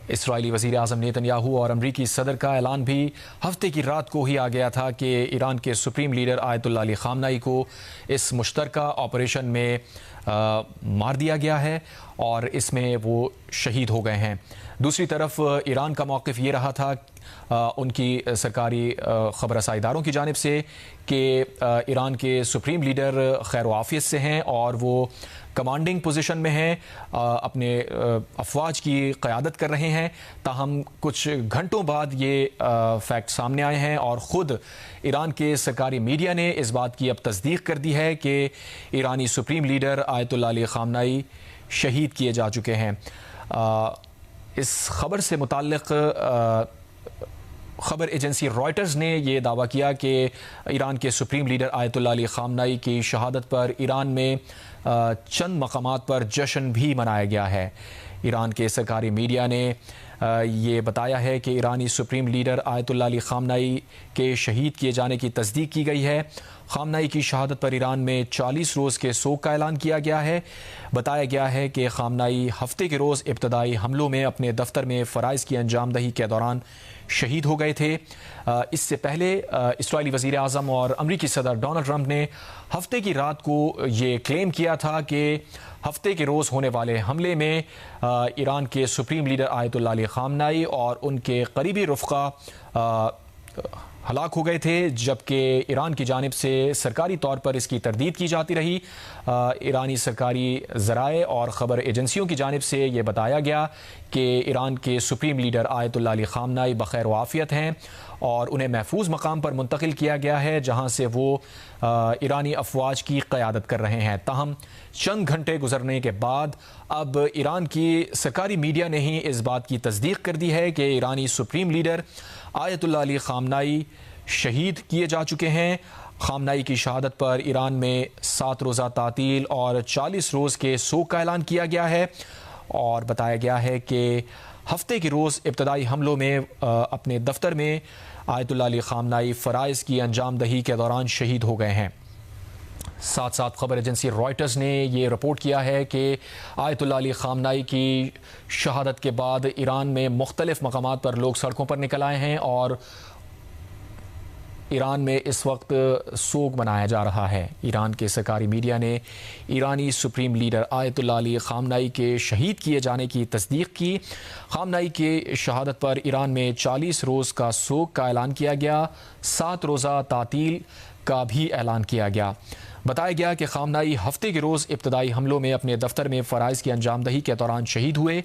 A: اسرائیلی وزیر اعظم نیتن یاہو اور امریکی صدر کا اعلان بھی ہفتے کی رات کو ہی آ گیا تھا کہ ایران کے سپریم لیڈر آیت اللہ علی خامنائی کو اس مشترکہ آپریشن میں مار دیا گیا ہے اور اس میں وہ شہید ہو گئے ہیں. دوسری طرف ایران کا موقف یہ رہا تھا ان کی سرکاری خبر رسائی اداروں کی جانب سے کہ ایران کے سپریم لیڈر خیر و عافیت سے ہیں اور وہ کمانڈنگ پوزیشن میں ہیں، اپنے افواج کی قیادت کر رہے ہیں. تاہم کچھ گھنٹوں بعد یہ فیکٹ سامنے آئے ہیں اور خود ایران کے سرکاری میڈیا نے اس بات کی اب تصدیق کر دی ہے کہ ایرانی سپریم لیڈر آیت اللہ علی خامنائی شہید کیے جا چکے ہیں. اس خبر سے متعلق خبر ایجنسی رائٹرز نے یہ دعویٰ کیا کہ ایران کے سپریم لیڈر آیت اللہ علی خامنائی کی شہادت پر ایران میں چند مقامات پر جشن بھی منایا گیا ہے. ایران کے سرکاری میڈیا نے یہ بتایا ہے کہ ایرانی سپریم لیڈر آیت اللہ علی خامنائی کے شہید کیے جانے کی تصدیق کی گئی ہے. خامنائی کی شہادت پر ایران میں 40 روز کے سوگ کا اعلان کیا گیا ہے. بتایا گیا ہے کہ خامنائی ہفتے کے روز ابتدائی حملوں میں اپنے دفتر میں فرائض کی انجام دہی کے دوران شہید ہو گئے تھے. اس سے پہلے اسرائیلی وزیر اعظم اور امریکی صدر ڈونلڈ ٹرمپ نے ہفتے کی رات کو یہ کلیم کیا تھا کہ ہفتے کے روز ہونے والے حملے میں ایران کے سپریم لیڈر آیت اللہ علی خامنائی اور ان کے قریبی رفقا ہلاک ہو گئے تھے، جبکہ ایران کی جانب سے سرکاری طور پر اس کی تردید کی جاتی رہی. ایرانی سرکاری ذرائع اور خبر ایجنسیوں کی جانب سے یہ بتایا گیا کہ ایران کے سپریم لیڈر آیت اللہ علی خامنائی بخیر و عافیت ہیں اور انہیں محفوظ مقام پر منتقل کیا گیا ہے جہاں سے وہ ایرانی افواج کی قیادت کر رہے ہیں. تاہم چند گھنٹے گزرنے کے بعد اب ایران کی سرکاری میڈیا نے ہی اس بات کی تصدیق کر دی ہے کہ ایرانی سپریم لیڈر آیت اللہ علی خامنائی شہید کیے جا چکے ہیں. خامنائی کی شہادت پر ایران میں 7 روزہ تعطیل اور 40 روز کے سوگ کا اعلان کیا گیا ہے اور بتایا گیا ہے کہ ہفتے کے روز ابتدائی حملوں میں اپنے دفتر میں آیت اللہ علی خامنائی فرائض کی انجام دہی کے دوران شہید ہو گئے ہیں. ساتھ ساتھ خبر ایجنسی رائٹرز نے یہ رپورٹ کیا ہے کہ آیت اللہ علی خامنائی کی شہادت کے بعد ایران میں مختلف مقامات پر لوگ سڑکوں پر نکل آئے ہیں اور ایران میں اس وقت سوگ منایا جا رہا ہے. ایران کے سرکاری میڈیا نے ایرانی سپریم لیڈر آیت اللہ علی خامنائی کے شہید کیے جانے کی تصدیق کی. خامنائی کی شہادت پر ایران میں 40 روز کا سوگ کا اعلان کیا گیا. 7 روزہ تعطیل کا بھی اعلان کیا گیا. بتایا گیا کہ خامنائی ہفتے کے روز ابتدائی حملوں میں اپنے دفتر میں فرائض کی انجام دہی کے دوران شہید ہوئے.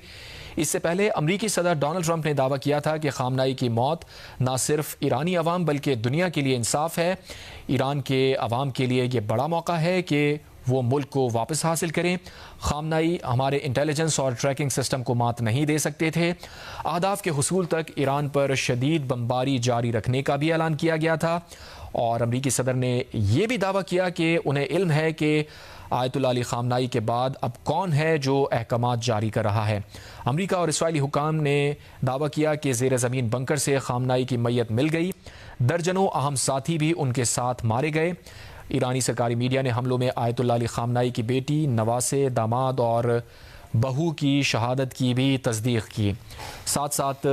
A: اس سے پہلے امریکی صدر ڈونلڈ ٹرمپ نے دعویٰ کیا تھا کہ خامنائی کی موت نہ صرف ایرانی عوام بلکہ دنیا کے لیے انصاف ہے. ایران کے عوام کے لیے یہ بڑا موقع ہے کہ وہ ملک کو واپس حاصل کریں. خامنائی ہمارے انٹیلیجنس اور ٹریکنگ سسٹم کو مات نہیں دے سکتے تھے. اہداف کے حصول تک ایران پر شدید بمباری جاری رکھنے کا بھی اعلان کیا گیا تھا. اور امریکی صدر نے یہ بھی دعویٰ کیا کہ انہیں علم ہے کہ آیت اللہ علی خامنائی کے بعد اب کون ہے جو احکامات جاری کر رہا ہے. امریکہ اور اسرائیلی حکام نے دعویٰ کیا کہ زیر زمین بنکر سے خامنائی کی میت مل گئی. درجنوں اہم ساتھی بھی ان کے ساتھ مارے گئے. ایرانی سرکاری میڈیا نے حملوں میں آیت اللہ علی خامنائی کی بیٹی، نواسے، داماد اور بہو کی شہادت کی بھی تصدیق کی. ساتھ ساتھ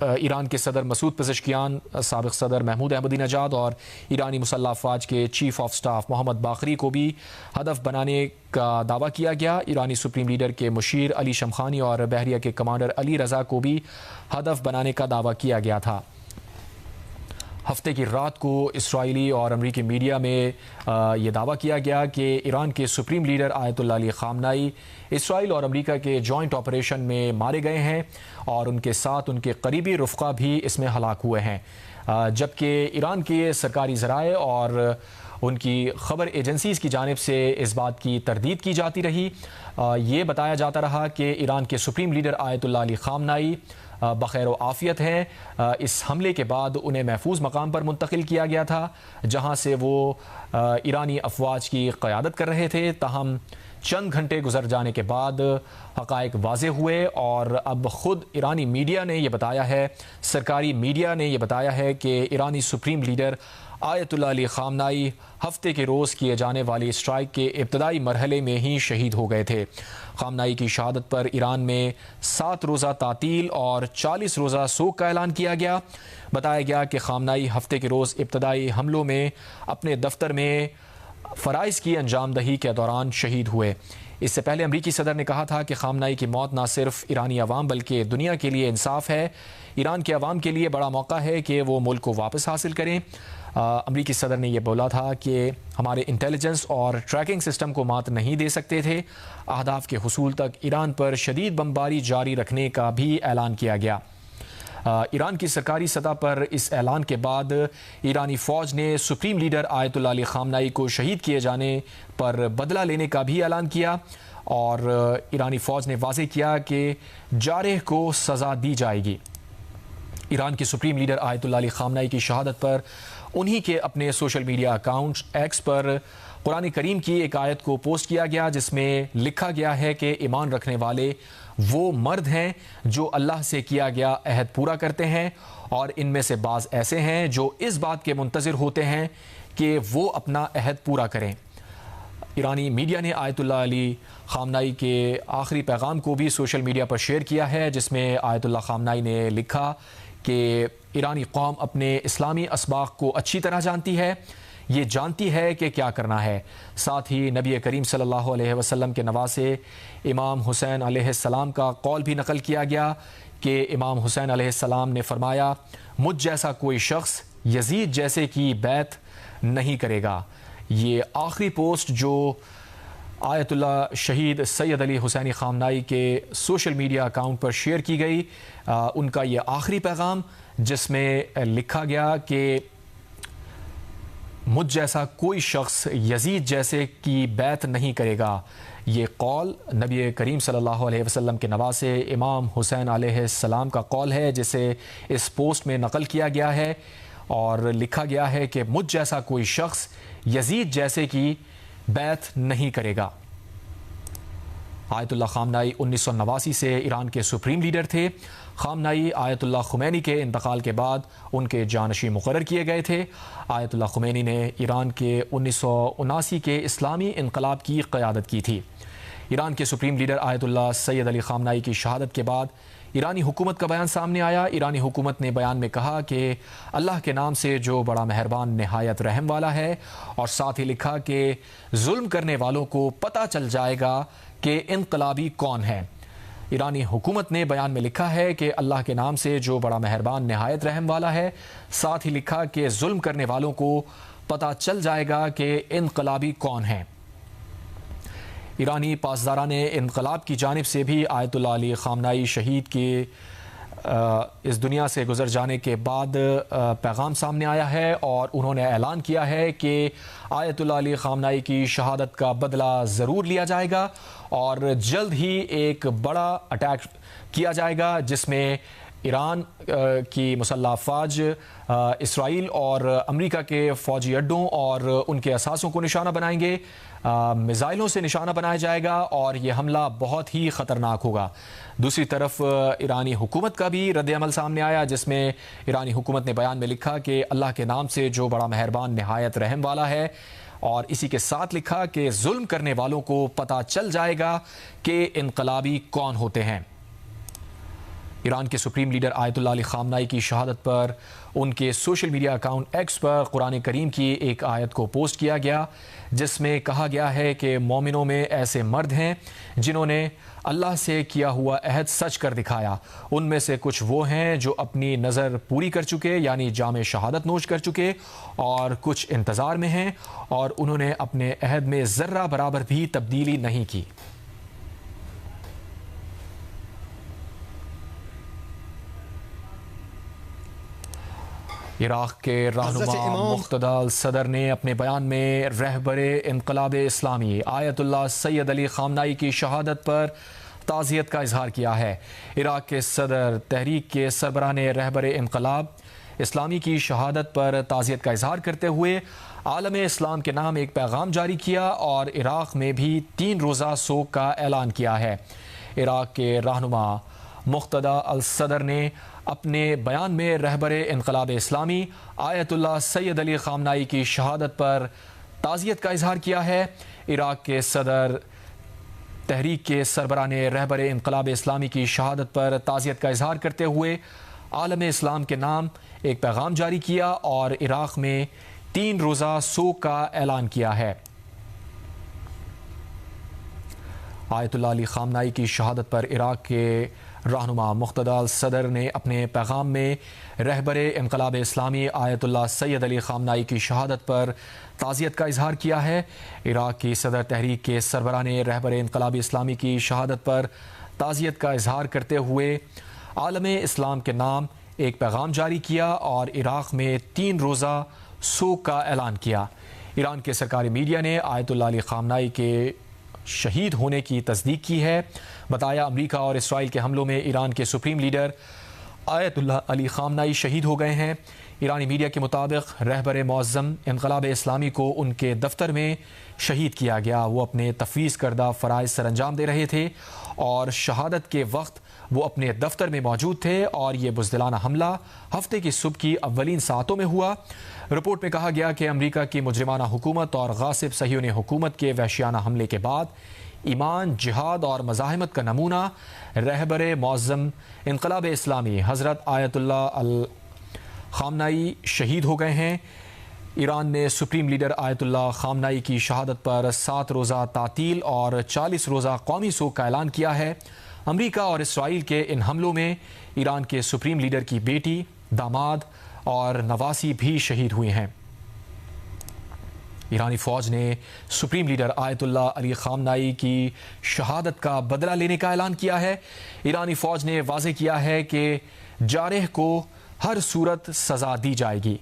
A: ایران کے صدر مسعود پزشکیان، سابق صدر محمود احمدی نژاد اور ایرانی مسلح افواج کے چیف آف سٹاف محمد باقری کو بھی ہدف بنانے کا دعویٰ کیا گیا. ایرانی سپریم لیڈر کے مشیر علی شمخانی اور بحریہ کے کمانڈر علی رضا کو بھی ہدف بنانے کا دعویٰ کیا گیا تھا. ہفتے کی رات کو اسرائیلی اور امریکی میڈیا میں یہ دعویٰ کیا گیا کہ ایران کے سپریم لیڈر آیت اللہ علی خامنائی اسرائیل اور امریکہ کے جوائنٹ آپریشن میں مارے گئے ہیں اور ان کے ساتھ ان کے قریبی رفقا بھی اس میں ہلاک ہوئے ہیں. جبکہ ایران کے سرکاری ذرائع اور ان کی خبر ایجنسیز کی جانب سے اس بات کی تردید کی جاتی رہی. یہ بتایا جاتا رہا کہ ایران کے سپریم لیڈر آیت اللہ علی خامنائی بخیر و عافیت ہیں. اس حملے کے بعد انہیں محفوظ مقام پر منتقل کیا گیا تھا جہاں سے وہ ایرانی افواج کی قیادت کر رہے تھے. تاہم چند گھنٹے گزر جانے کے بعد حقائق واضح ہوئے اور اب خود ایرانی میڈیا نے یہ بتایا ہے، سرکاری میڈیا نے یہ بتایا ہے کہ ایرانی سپریم لیڈر آیت اللہ علی خامنائی ہفتے کے روز کیے جانے والی اسٹرائک کے ابتدائی مرحلے میں ہی شہید ہو گئے تھے۔ خامنائی کی شہادت پر ایران میں 7 روزہ تعطیل اور 40 روزہ سوگ کا اعلان کیا گیا۔ بتایا گیا کہ خامنائی ہفتے کے روز ابتدائی حملوں میں اپنے دفتر میں فرائض کی انجام دہی کے دوران شہید ہوئے۔ اس سے پہلے امریکی صدر نے کہا تھا کہ خامنائی کی موت نہ صرف ایرانی عوام بلکہ دنیا کے لیے انصاف ہے، ایران کے عوام کے لیے بڑا موقع ہے کہ وہ ملک کو واپس حاصل کریں۔ امریکی صدر نے یہ بولا تھا کہ ہمارے انٹیلیجنس اور ٹریکنگ سسٹم کو مات نہیں دے سکتے تھے۔ اہداف کے حصول تک ایران پر شدید بمباری جاری رکھنے کا بھی اعلان کیا گیا۔ ایران کی سرکاری سطح پر اس اعلان کے بعد ایرانی فوج نے سپریم لیڈر آیت اللہ علی خامنائی کو شہید کیے جانے پر بدلہ لینے کا بھی اعلان کیا اور ایرانی فوج نے واضح کیا کہ جارح کو سزا دی جائے گی۔ ایران کے سپریم لیڈر آیت اللہ علی خامنائی کی شہادت پر انہی کے اپنے سوشل میڈیا اکاؤنٹ ایکس پر قرآن کریم کی ایک آیت کو پوسٹ کیا گیا جس میں لکھا گیا ہے کہ ایمان رکھنے والے وہ مرد ہیں جو اللہ سے کیا گیا عہد پورا کرتے ہیں اور ان میں سے بعض ایسے ہیں جو اس بات کے منتظر ہوتے ہیں کہ وہ اپنا عہد پورا کریں۔ ایرانی میڈیا نے آیت اللہ علی خامنائی کے آخری پیغام کو بھی سوشل میڈیا پر شیئر کیا ہے جس میں آیت اللہ خامنائی نے لکھا کہ ایرانی قوم اپنے اسلامی اسباق کو اچھی طرح جانتی ہے، یہ جانتی ہے کہ کیا کرنا ہے۔ ساتھ ہی نبی کریم صلی اللہ علیہ وسلم کے نواسے امام حسین علیہ السلام کا قول بھی نقل کیا گیا کہ امام حسین علیہ السلام نے فرمایا، مجھ جیسا کوئی شخص یزید جیسے کی بیعت نہیں کرے گا۔ یہ آخری پوسٹ جو آیت اللہ شہید سید علی حسینی خامنائی کے سوشل میڈیا اکاؤنٹ پر شیئر کی گئی، ان کا یہ آخری پیغام جس میں لکھا گیا کہ مجھ جیسا کوئی شخص یزید جیسے کی بیعت نہیں کرے گا۔ یہ قول نبی کریم صلی اللہ علیہ وسلم کے نواسے امام حسین علیہ السلام کا قول ہے جسے اس پوسٹ میں نقل کیا گیا ہے اور لکھا گیا ہے کہ مجھ جیسا کوئی شخص یزید جیسے کی بیعت نہیں کرے گا۔ آیت اللہ خامنائی 1989 سے ایران کے سپریم لیڈر تھے۔ خامنائی آیت اللہ خمینی کے انتقال کے بعد ان کے جانشین مقرر کیے گئے تھے۔ آیت اللہ خمینی نے ایران کے 1979 کے اسلامی انقلاب کی قیادت کی تھی۔ ایران کے سپریم لیڈر آیت اللہ سید علی خامنائی کی شہادت کے بعد ایرانی حکومت کا بیان سامنے آیا۔ ایرانی حکومت نے بیان میں کہا کہ اللہ کے نام سے جو بڑا مہربان نہایت رحم والا ہے، اور ساتھ ہی لکھا کہ ظلم کرنے والوں کو پتہ چل جائے گا کہ انقلابی کون ہے۔ ایرانی حکومت نے بیان میں لکھا ہے کہ اللہ کے نام سے جو بڑا مہربان نہایت رحم والا ہے، ساتھ ہی لکھا کہ ظلم کرنے والوں کو پتہ چل جائے گا کہ انقلابی کون ہیں۔ ایرانی پاسداران انقلاب کی جانب سے بھی آیت اللہ علی خامنائی شہید کے اس دنیا سے گزر جانے کے بعد پیغام سامنے آیا ہے اور انہوں نے اعلان کیا ہے کہ آیت اللہ علی خامنائی کی شہادت کا بدلہ ضرور لیا جائے گا اور جلد ہی ایک بڑا اٹیک کیا جائے گا جس میں ایران کی مسلح افواج اسرائیل اور امریکہ کے فوجی اڈوں اور ان کے اثاثوں کو نشانہ بنائیں گے، میزائلوں سے نشانہ بنایا جائے گا اور یہ حملہ بہت ہی خطرناک ہوگا۔ دوسری طرف ایرانی حکومت کا بھی رد عمل سامنے آیا جس میں ایرانی حکومت نے بیان میں لکھا کہ اللہ کے نام سے جو بڑا مہربان نہایت رحم والا ہے، اور اسی کے ساتھ لکھا کہ ظلم کرنے والوں کو پتہ چل جائے گا کہ انقلابی کون ہوتے ہیں۔ ایران کے سپریم لیڈر آیت اللہ علی خامنائی کی شہادت پر ان کے سوشل میڈیا اکاؤنٹ ایکس پر قرآن کریم کی ایک آیت کو پوسٹ کیا گیا جس میں کہا گیا ہے کہ مومنوں میں ایسے مرد ہیں جنہوں نے اللہ سے کیا ہوا عہد سچ کر دکھایا، ان میں سے کچھ وہ ہیں جو اپنی نظر پوری کر چکے یعنی جام شہادت نوش کر چکے، اور کچھ انتظار میں ہیں اور انہوں نے اپنے عہد میں ذرہ برابر بھی تبدیلی نہیں کی۔ عراق کے رہنما مقتدى صدر نے اپنے بیان میں رہبر انقلاب اسلامی آیت اللہ سید علی خامنائی کی شہادت پر تعزیت کا اظہار کیا ہے۔ عراق کے صدر تحریک کے سربراہ نے رہبر انقلاب اسلامی کی شہادت پر تعزیت کا اظہار کرتے ہوئے عالم اسلام کے نام ایک پیغام جاری کیا اور عراق میں بھی 3 روزہ سوگ کا اعلان کیا ہے۔ عراق کے رہنما مقتدی الصدر نے اپنے بیان میں رہبر انقلاب اسلامی آیت اللہ سید علی خامنائی کی شہادت پر تعزیت کا اظہار کیا ہے۔ عراق کے صدر تحریک کے سربراہ نے رہبر انقلاب اسلامی کی شہادت پر تعزیت کا اظہار کرتے ہوئے عالم اسلام کے نام ایک پیغام جاری کیا اور عراق میں 3 روزہ سوگ کا اعلان کیا ہے۔ آیت اللہ علی خامنائی کی شہادت پر عراق کے رہنما مقتدی الصدر نے اپنے پیغام میں رہبر انقلاب اسلامی آیت اللہ سید علی خامنائی کی شہادت پر تعزیت کا اظہار کیا ہے۔ عراق کی صدر تحریک کے سربراہ نے رہبر انقلاب اسلامی کی شہادت پر تعزیت کا اظہار کرتے ہوئے عالم اسلام کے نام ایک پیغام جاری کیا اور عراق میں 3 روزہ سوگ کا اعلان کیا۔ ایران کے سرکاری میڈیا نے آیت اللہ علی خامنائی کے شہید ہونے کی تصدیق کی ہے۔ بتایا امریکہ اور اسرائیل کے حملوں میں ایران کے سپریم لیڈر آیت اللہ علی خامنائی شہید ہو گئے ہیں۔ ایرانی میڈیا کے مطابق رہبر معظم انقلاب اسلامی کو ان کے دفتر میں شہید کیا گیا۔ وہ اپنے تفویض کردہ فرائض سر انجام دے رہے تھے اور شہادت کے وقت وہ اپنے دفتر میں موجود تھے اور یہ بزدلانہ حملہ ہفتے کی صبح کی اولین ساعتوں میں ہوا۔ رپورٹ میں کہا گیا کہ امریکہ کی مجرمانہ حکومت اور غاصب صہیونی حکومت کے وحشیانہ حملے کے بعد ایمان، جہاد اور مزاحمت کا نمونہ رہبر معظم انقلاب اسلامی حضرت آیت اللہ خامنائی شہید ہو گئے ہیں۔ ایران نے سپریم لیڈر آیت اللہ خامنائی کی شہادت پر 7 روزہ تعطیل اور 40 روزہ قومی سوگ کا اعلان کیا ہے۔ امریکہ اور اسرائیل کے ان حملوں میں ایران کے سپریم لیڈر کی بیٹی، داماد اور نواسی بھی شہید ہوئے ہیں۔ ایرانی فوج نے سپریم لیڈر آیت اللہ علی خامنائی کی شہادت کا بدلہ لینے کا اعلان کیا ہے۔ ایرانی فوج نے واضح کیا ہے کہ جارح کو ہر صورت سزا دی جائے گی۔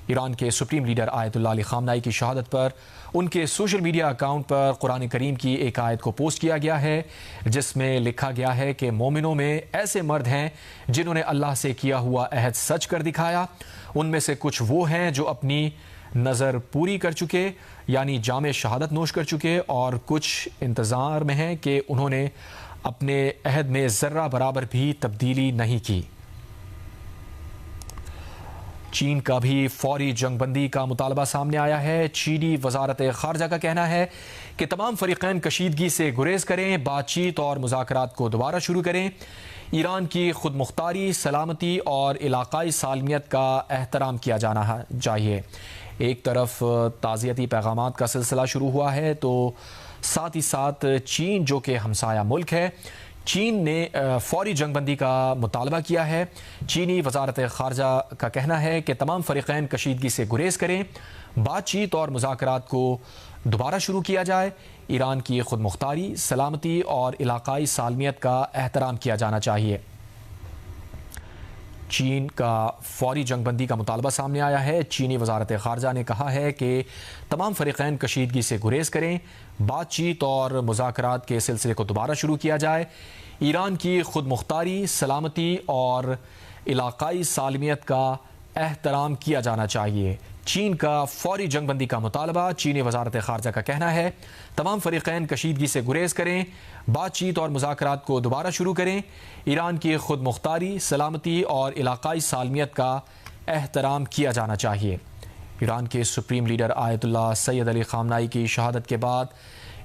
A: ایران کے سپریم لیڈر آیت اللہ علی خامنائی کی شہادت پر ان کے سوشل میڈیا اکاؤنٹ پر قرآن کریم کی ایک آیت کو پوسٹ کیا گیا ہے جس میں لکھا گیا ہے کہ مومنوں میں ایسے مرد ہیں جنہوں نے اللہ سے کیا ہوا عہد سچ کر دکھایا۔ ان میں سے کچھ وہ ہیں جو اپنی نظر پوری کر چکے یعنی جام شہادت نوش کر چکے، اور کچھ انتظار میں ہیں کہ انہوں نے اپنے عہد میں ذرہ برابر بھی تبدیلی نہیں کی۔ چین کا بھی فوری جنگ بندی کا مطالبہ سامنے آیا ہے۔ چینی وزارت خارجہ کا کہنا ہے کہ تمام فریقین کشیدگی سے گریز کریں، بات چیت اور مذاکرات کو دوبارہ شروع کریں۔ ایران کی خود مختاری، سلامتی اور علاقائی سالمیت کا احترام کیا جانا چاہیے۔ ایک طرف تعزیتی پیغامات کا سلسلہ شروع ہوا ہے تو ساتھ ہی ساتھ چین جو کہ ہمسایہ ملک ہے، چین نے فوری جنگ بندی کا مطالبہ کیا ہے۔ چینی وزارت خارجہ کا کہنا ہے کہ تمام فریقین کشیدگی سے گریز کریں، بات چیت اور مذاکرات کو دوبارہ شروع کیا جائے۔ ایران کی خود مختاری، سلامتی اور علاقائی سالمیت کا احترام کیا جانا چاہیے۔ چین کا فوری جنگ بندی کا مطالبہ سامنے آیا ہے۔ چینی وزارت خارجہ نے کہا ہے کہ تمام فریقین کشیدگی سے گریز کریں، بات چیت اور مذاکرات کے سلسلے کو دوبارہ شروع کیا جائے۔ ایران کی خود مختاری، سلامتی اور علاقائی سالمیت کا احترام کیا جانا چاہیے۔ چین کا فوری جنگ بندی کا مطالبہ، چینی وزارت خارجہ کا کہنا ہے تمام فریقین کشیدگی سے گریز کریں، بات چیت اور مذاکرات کو دوبارہ شروع کریں۔ ایران کی خود مختاری، سلامتی اور علاقائی سالمیت کا احترام کیا جانا چاہیے۔ ایران کے سپریم لیڈر آیت اللہ سید علی خامنائی کی شہادت کے بعد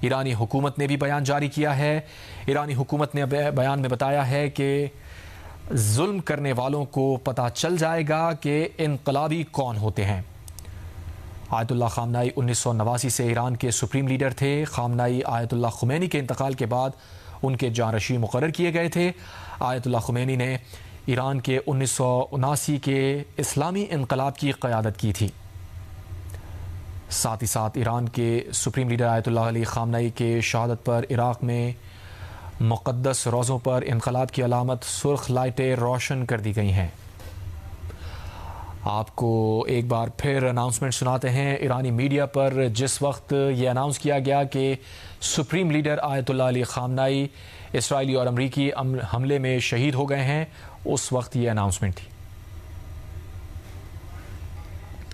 A: ایرانی حکومت نے بھی بیان جاری کیا ہے۔ ایرانی حکومت نے بیان میں بتایا ہے کہ ظلم کرنے والوں کو پتہ چل جائے گا کہ انقلابی کون ہوتے ہیں۔ آیت اللہ خامنائی 1989 سے ایران کے سپریم لیڈر تھے۔ خامنائی آیت اللہ خمینی کے انتقال کے بعد ان کے جانشین مقرر کیے گئے تھے۔ آیت اللہ خمینی نے ایران کے 1979 کے اسلامی انقلاب کی قیادت کی تھی۔ ساتھ ہی ساتھ ایران کے سپریم لیڈر آیت اللہ علی خامنائی کے شہادت پر عراق میں مقدس روزوں پر انقلاب کی علامت سرخ لائٹیں روشن کر دی گئی ہیں۔ آپ کو ایک بار پھر اناؤنسمنٹ سناتے ہیں۔ ایرانی میڈیا پر جس وقت یہ اناؤنس کیا گیا کہ سپریم لیڈر آیت اللہ علی خامنائی اسرائیلی اور امریکی حملے میں شہید ہو گئے ہیں، اس وقت یہ اناؤنسمنٹ تھی۔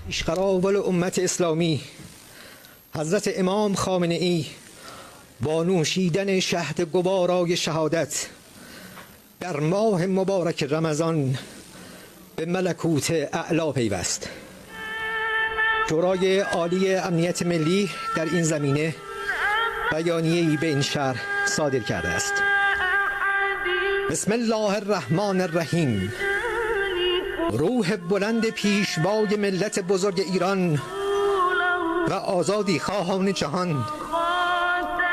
B: پیشقراول امت اسلامی حضرت امام خامنه ای با نوشیدن شهد گوارای شهادت در ماه مبارک رمضان به ملکوت اعلا پیوست. شورای عالی امنیت ملی در این زمینه بیانیه‌ای به این شهر صادر کرده است. بسم الله الرحمن الرحیم. روح بلند پیشوای ملت بزرگ ایران و آزادی خواهان جهان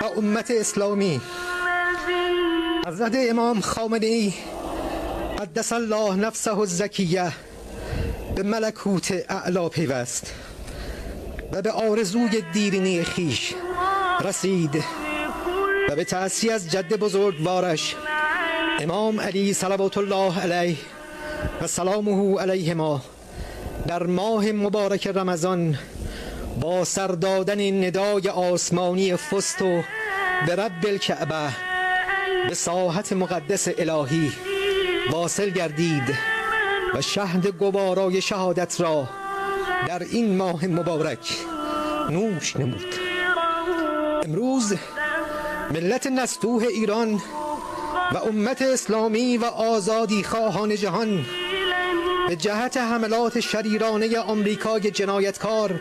B: و امت اسلامی حضرت امام خامنه ای قدس الله نفسه الزکیه به ملکوت اعلا پیوست و به آرزوی دیرینه خیش رسید و به تأسی از جد بزرگوارش امام علی صلوات الله علیه و سلامه علیهما در ماه مبارک رمضان با سر دادن ندای آسمانی فست و به رب الکعبه به ساحت مقدس الهی واصل گردید و شهد گوارای شهادت را در این ماه مبارک نوش نمود. امروز ملت نستوه ایران و امت اسلامی و آزادی خواهان جهان به جهت حملات شریرانه آمریکای جنایتکار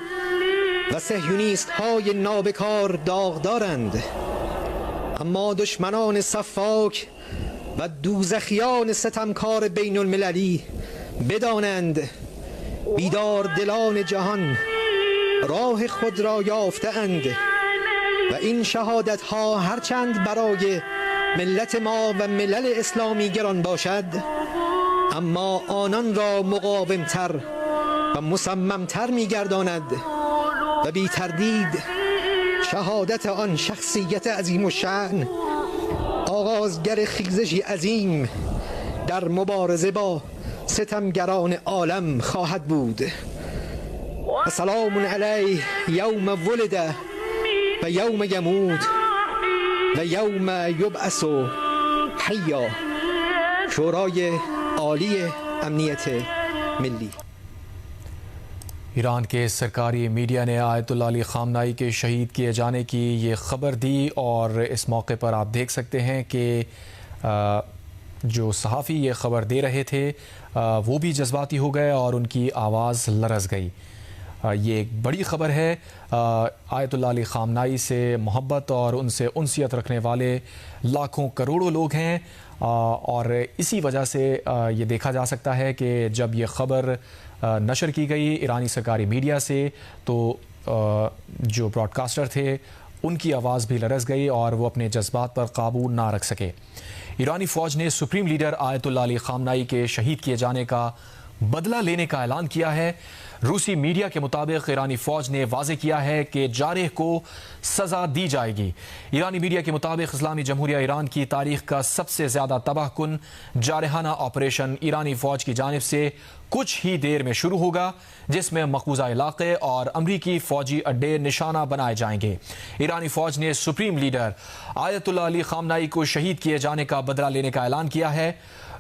B: و صهیونیست های نابکار داغدارند، اما دشمنان صفاک و دوزخیان ستمکار بین المللی بدانند بیدار دلان جهان راه خود را یافته‌اند و این شهادت ها هرچند برای ملت ما و ملل اسلامی گران باشد، اما آنان را مقاومتر و مصممتر می‌گرداند و بی تردید شهادت آن شخصیت عظیم الشأن آغازگر خیزشی عظیم در مبارزه با ستمگران عالم خواهد بود. و سلام علیه یوم ولد و یوم یموت و یوم یبعث حیا. شورای عالی امنیت ملی.
A: ایران کے سرکاری میڈیا نے آیت اللہ علی خامنائی کے شہید کیے جانے کی یہ خبر دی، اور اس موقع پر آپ دیکھ سکتے ہیں کہ جو صحافی یہ خبر دے رہے تھے وہ بھی جذباتی ہو گئے اور ان کی آواز لرز گئی۔ یہ ایک بڑی خبر ہے۔ آیت اللہ علی خامنائی سے محبت اور ان سے انسیت رکھنے والے لاکھوں کروڑوں لوگ ہیں، اور اسی وجہ سے یہ دیکھا جا سکتا ہے کہ جب یہ خبر نشر کی گئی ایرانی سرکاری میڈیا سے تو جو براڈ کاسٹر تھے ان کی آواز بھی لرز گئی اور وہ اپنے جذبات پر قابو نہ رکھ سکے۔ ایرانی فوج نے سپریم لیڈر آیت اللہ علی خامنائی کے شہید کیے جانے کا بدلہ لینے کا اعلان کیا ہے۔ روسی میڈیا کے مطابق ایرانی فوج نے واضح کیا ہے کہ جارح کو سزا دی جائے گی۔ ایرانی میڈیا کے مطابق اسلامی جمہوریہ ایران کی تاریخ کا سب سے زیادہ تباہ کن جارحانہ آپریشن ایرانی فوج کی جانب سے کچھ ہی دیر میں شروع ہوگا، جس میں مقبوضہ علاقے اور امریکی فوجی اڈے نشانہ بنائے جائیں گے۔ ایرانی فوج نے سپریم لیڈر آیت اللہ علی خامنائی کو شہید کیے جانے کا بدلہ لینے کا اعلان کیا ہے۔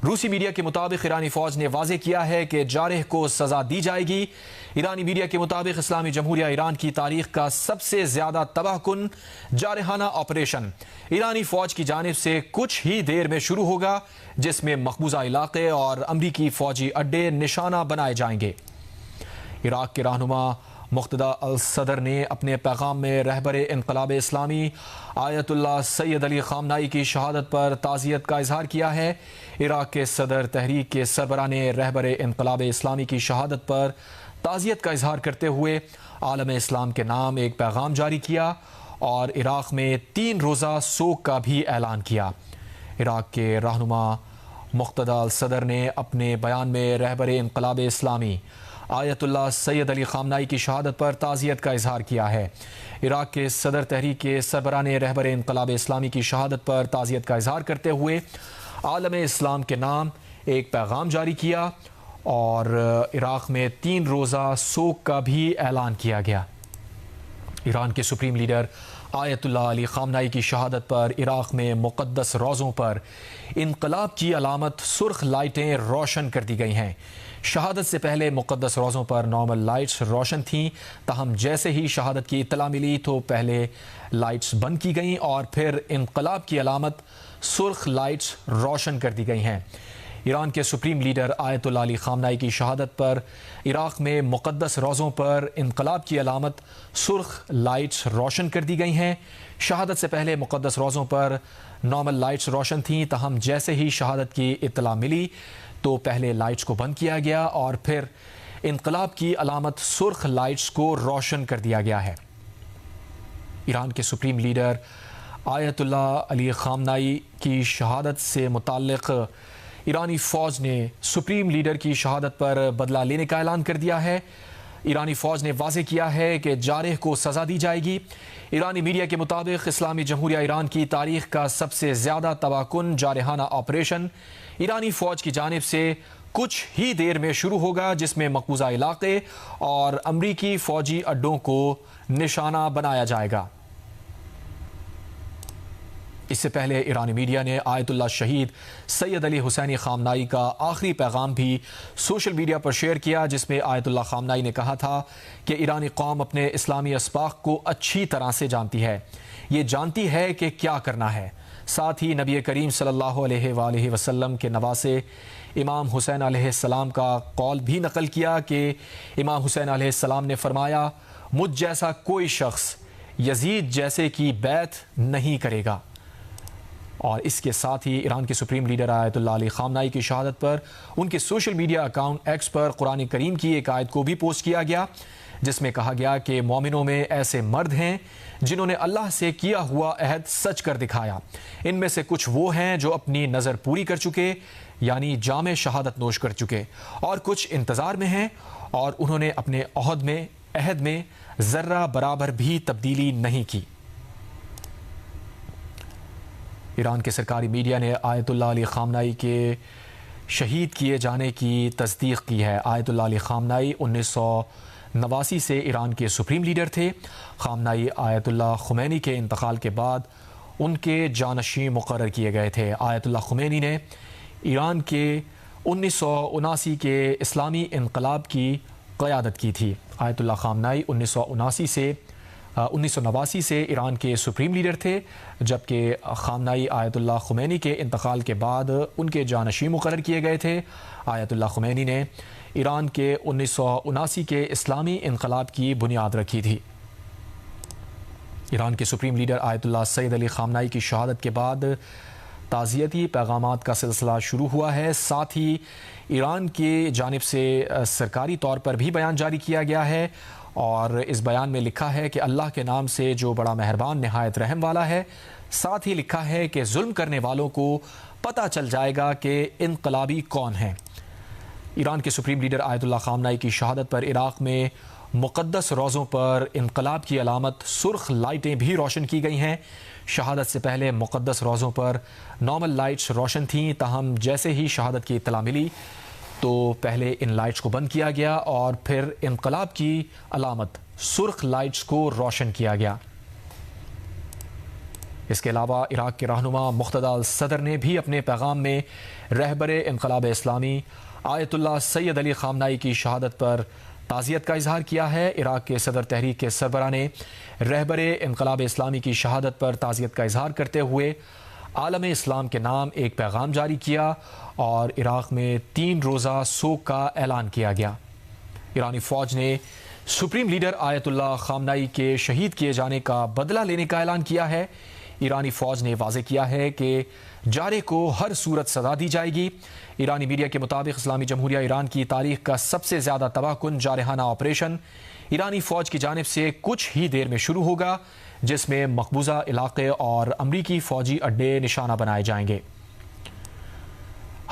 A: روسی میڈیا کے مطابق ایرانی فوج نے واضح کیا ہے کہ جارح کو سزا دی جائے گی۔ ایرانی میڈیا کے مطابق اسلامی جمہوریہ ایران کی تاریخ کا سب سے زیادہ تباہ کن جارحانہ آپریشن ایرانی فوج کی جانب سے کچھ ہی دیر میں شروع ہوگا، جس میں مقبوضہ علاقے اور امریکی فوجی اڈے نشانہ بنائے جائیں گے۔ عراق کے رہنما مقتدی الصدر نے اپنے پیغام میں رہبر انقلاب اسلامی آیت اللہ سید علی خامنائی کی شہادت پر تعزیت کا اظہار کیا ہے۔ عراق کے صدر تحریک کے سربراہ نے رہبر انقلاب اسلامی کی شہادت پر تعزیت کا اظہار کرتے ہوئے عالم اسلام کے نام ایک پیغام جاری کیا اور عراق میں 3 روزہ سوگ کا بھی اعلان کیا۔ عراق کے رہنما مقتدی الصدر نے اپنے بیان میں رہبر انقلاب اسلامی آیت اللہ سید علی خامنائی کی شہادت پر تعزیت کا اظہار کیا ہے۔ عراق کے صدر تحریک کے سربراہ نے رہبر انقلاب اسلامی کی شہادت پر تعزیت کا اظہار کرتے ہوئے عالم اسلام کے نام ایک پیغام جاری کیا اور عراق میں 3 روزہ سوگ کا بھی اعلان کیا گیا۔ ایران کے سپریم لیڈر آیت اللہ علی خامنائی کی شہادت پر عراق میں مقدس روزوں پر انقلاب کی علامت سرخ لائٹیں روشن کر دی گئی ہیں۔ شہادت سے پہلے مقدس روزوں پر نارمل لائٹس روشن تھیں، تاہم جیسے ہی شہادت کی اطلاع ملی تو پہلے لائٹس بند کی گئیں اور پھر انقلاب کی علامت سرخ لائٹس روشن کر دی گئی ہیں۔ ایران کے سپریم لیڈر آیت اللہ علی خامنائی کی شہادت پر عراق میں مقدس روزوں پر انقلاب کی علامت سرخ لائٹس روشن کر دی گئی ہیں۔ شہادت سے پہلے مقدس روزوں پر نارمل لائٹس روشن تھیں، تاہم جیسے ہی شہادت کی اطلاع ملی تو پہلے لائٹس کو بند کیا گیا اور پھر انقلاب کی علامت سرخ لائٹس کو روشن کر دیا گیا ہے۔ ایران کے سپریم لیڈر آیت اللہ علی خامنائی کی شہادت سے متعلق ایرانی فوج نے سپریم لیڈر کی شہادت پر بدلہ لینے کا اعلان کر دیا ہے۔ ایرانی فوج نے واضح کیا ہے کہ جارح کو سزا دی جائے گی۔ ایرانی میڈیا کے مطابق اسلامی جمہوریہ ایران کی تاریخ کا سب سے زیادہ تباہ کن جارحانہ آپریشن ایرانی فوج کی جانب سے کچھ ہی دیر میں شروع ہوگا، جس میں مقبوضہ علاقے اور امریکی فوجی اڈوں کو نشانہ بنایا جائے گا۔ اس سے پہلے ایرانی میڈیا نے آیت اللہ شہید سید علی حسینی خامنائی کا آخری پیغام بھی سوشل میڈیا پر شیئر کیا، جس میں آیت اللہ خامنائی نے کہا تھا کہ ایرانی قوم اپنے اسلامی اسباق کو اچھی طرح سے جانتی ہے، یہ جانتی ہے کہ کیا کرنا ہے۔ ساتھ ہی نبی کریم صلی اللہ علیہ وآلہ وسلم کے نواسے امام حسین علیہ السلام کا قول بھی نقل کیا کہ امام حسین علیہ السلام نے فرمایا، مجھ جیسا کوئی شخص یزید جیسے کی بیعت نہیں کرے گا۔ اور اس کے ساتھ ہی ایران کے سپریم لیڈر آیت اللہ علی خامنائی کی شہادت پر ان کے سوشل میڈیا اکاؤنٹ ایکس پر قرآن کریم کی ایک آیت کو بھی پوسٹ کیا گیا، جس میں کہا گیا کہ مومنوں میں ایسے مرد ہیں جنہوں نے اللہ سے کیا ہوا عہد سچ کر دکھایا، ان میں سے کچھ وہ ہیں جو اپنی نظر پوری کر چکے یعنی جام شہادت نوش کر چکے، اور کچھ انتظار میں ہیں اور انہوں نے اپنے عہد میں ذرہ برابر بھی تبدیلی نہیں کی۔ ایران کے سرکاری میڈیا نے آیت اللہ علی خامنائی کے شہید کیے جانے کی تصدیق کی ہے۔ آیت اللہ علی خامنائی 1989 سے ایران کے سپریم لیڈر تھے۔ خامنائی آیت اللہ خمینی کے انتقال کے بعد ان کے جانشین مقرر کیے گئے تھے۔ آیت اللہ خمینی نے ایران کے 1979 کے اسلامی انقلاب کی قیادت کی تھی۔ آیت اللہ خامنائی 1989 سے ایران کے سپریم لیڈر تھے، جبکہ خامنائی آیت اللہ خمینی کے انتقال کے بعد ان کے جانشین مقرر کیے گئے تھے۔ آیت اللہ خمینی نے ایران کے 1979 کے اسلامی انقلاب کی بنیاد رکھی تھی۔ ایران کے سپریم لیڈر آیت اللہ سید علی خامنائی کی شہادت کے بعد تعزیتی پیغامات کا سلسلہ شروع ہوا ہے۔ ساتھ ہی ایران کی جانب سے سرکاری طور پر بھی بیان جاری کیا گیا ہے، اور اس بیان میں لکھا ہے کہ اللہ کے نام سے جو بڑا مہربان نہایت رحم والا ہے۔ ساتھ ہی لکھا ہے کہ ظلم کرنے والوں کو پتہ چل جائے گا کہ انقلابی کون ہیں۔ ایران کے سپریم لیڈر آیت اللہ خامنائی کی شہادت پر عراق میں مقدس روزوں پر انقلاب کی علامت سرخ لائٹیں بھی روشن کی گئی ہیں۔ شہادت سے پہلے مقدس روزوں پر نارمل لائٹس روشن تھیں، تاہم جیسے ہی شہادت کی اطلاع ملی تو پہلے ان لائٹس کو بند کیا گیا اور پھر انقلاب کی علامت سرخ لائٹس کو روشن کیا گیا۔ اس کے علاوہ عراق کے رہنما مقتدی الصدر نے بھی اپنے پیغام میں رہبر انقلاب اسلامی آیت اللہ سید علی خامنائی کی شہادت پر تعزیت کا اظہار کیا ہے۔ عراق کے صدر تحریک کے سربراہ نے رہبر انقلاب اسلامی کی شہادت پر تعزیت کا اظہار کرتے ہوئے عالم اسلام کے نام ایک پیغام جاری کیا اور عراق میں 3 روزہ سوگ کا اعلان کیا گیا۔ ایرانی فوج نے سپریم لیڈر آیت اللہ خامنائی کے شہید کیے جانے کا بدلہ لینے کا اعلان کیا ہے۔ ایرانی فوج نے واضح کیا ہے کہ جارح کو ہر صورت سزا دی جائے گی۔ ایرانی میڈیا کے مطابق اسلامی جمہوریہ ایران کی تاریخ کا سب سے زیادہ تباہ کن جارحانہ آپریشن ایرانی فوج کی جانب سے کچھ ہی دیر میں شروع ہوگا، جس میں مقبوضہ علاقے اور امریکی فوجی اڈے نشانہ بنائے جائیں گے۔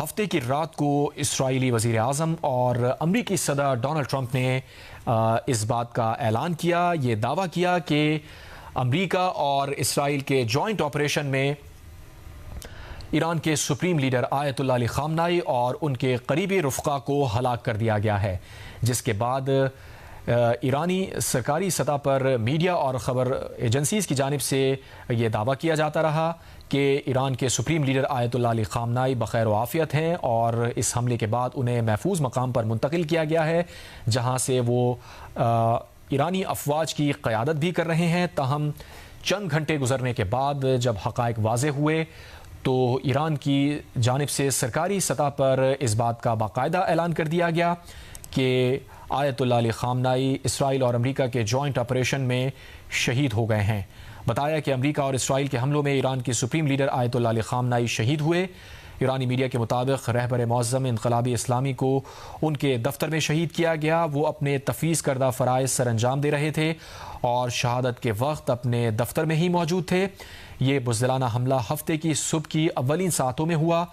A: ہفتے کی رات کو اسرائیلی وزیر اعظم اور امریکی صدر ڈونلڈ ٹرمپ نے اس بات کا اعلان کیا، یہ دعویٰ کیا کہ امریکہ اور اسرائیل کے جوائنٹ آپریشن میں ایران کے سپریم لیڈر آیت اللہ علی خامنائی اور ان کے قریبی رفقا کو ہلاک کر دیا گیا ہے، جس کے بعد ایرانی سرکاری سطح پر میڈیا اور خبر ایجنسیز کی جانب سے یہ دعویٰ کیا جاتا رہا کہ ایران کے سپریم لیڈر آیت اللہ علی خامنائی بخیر و عافیت ہیں اور اس حملے کے بعد انہیں محفوظ مقام پر منتقل کیا گیا ہے جہاں سے وہ ایرانی افواج کی قیادت بھی کر رہے ہیں۔ تاہم چند گھنٹے گزرنے کے بعد جب حقائق واضح ہوئے تو ایران کی جانب سے سرکاری سطح پر اس بات کا باقاعدہ اعلان کر دیا گیا کہ آیت اللہ علی خامنائی اسرائیل اور امریکہ کے جوائنٹ آپریشن میں شہید ہو گئے ہیں۔ بتایا کہ امریکہ اور اسرائیل کے حملوں میں ایران کے سپریم لیڈر آیت اللہ علی خامنائی شہید ہوئے۔ ایرانی میڈیا کے مطابق رہبر معظم انقلابی اسلامی کو ان کے دفتر میں شہید کیا گیا۔ وہ اپنے تفویض کردہ فرائض سر انجام دے رہے تھے اور شہادت کے وقت اپنے دفتر میں ہی موجود تھے۔ یہ بزدلانہ حملہ ہفتے کی صبح کی اولین ساعتوں میں ہوا۔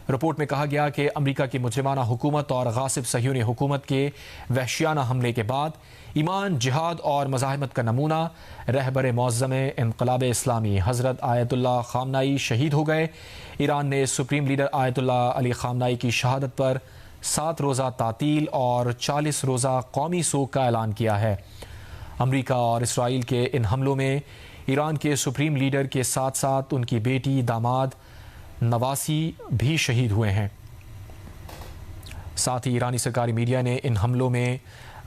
A: رپورٹ میں کہا گیا کہ امریکہ کی مجرمانہ حکومت اور غاصب صہیونی حکومت کے وحشیانہ حملے کے بعد ایمان، جہاد اور مزاحمت کا نمونہ رہبر معظم انقلاب اسلامی حضرت آیت اللہ خامنائی شہید ہو گئے۔ ایران نے سپریم لیڈر آیت اللہ علی خامنائی کی شہادت پر 7 روزہ تعطیل اور 40 روزہ قومی سوگ کا اعلان کیا ہے۔ امریکہ اور اسرائیل کے ان حملوں میں ایران کے سپریم لیڈر کے ساتھ ساتھ ان کی بیٹی، داماد، نواسی بھی شہید ہوئے ہیں۔ ساتھ ہی ایرانی سرکاری میڈیا نے ان حملوں میں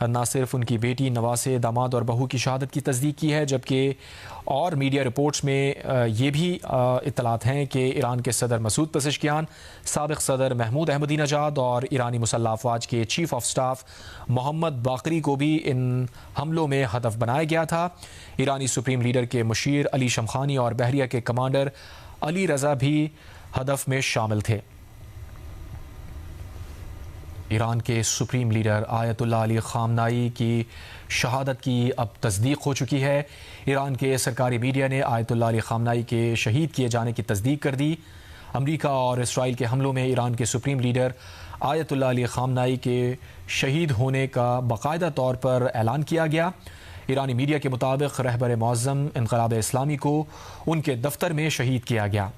A: نہ صرف ان کی بیٹی، نواسے، داماد اور بہو کی شہادت کی تصدیق کی ہے جبکہ اور میڈیا رپورٹس میں یہ بھی اطلاعات ہیں کہ ایران کے صدر مسعود پزشکیان، سابق صدر محمود احمدی نژاد اور ایرانی مسلح افواج کے چیف آف سٹاف محمد باقری کو بھی ان حملوں میں ہدف بنایا گیا تھا۔ ایرانی سپریم لیڈر کے مشیر علی شمخانی اور بحریہ کے کمانڈر علی رضا بھی ہدف میں شامل تھے۔ ایران کے سپریم لیڈر آیت اللہ علی خامنائی کی شہادت کی اب تصدیق ہو چکی ہے۔ ایران کے سرکاری میڈیا نے آیت اللہ علی خامنائی کے شہید کیے جانے کی تصدیق کر دی۔ امریکہ اور اسرائیل کے حملوں میں ایران کے سپریم لیڈر آیت اللہ علی خامنائی کے شہید ہونے کا باقاعدہ طور پر اعلان کیا گیا۔ ایرانی میڈیا کے مطابق رہبر معظم انقلاب اسلامی کو ان کے دفتر میں شہید کیا گیا۔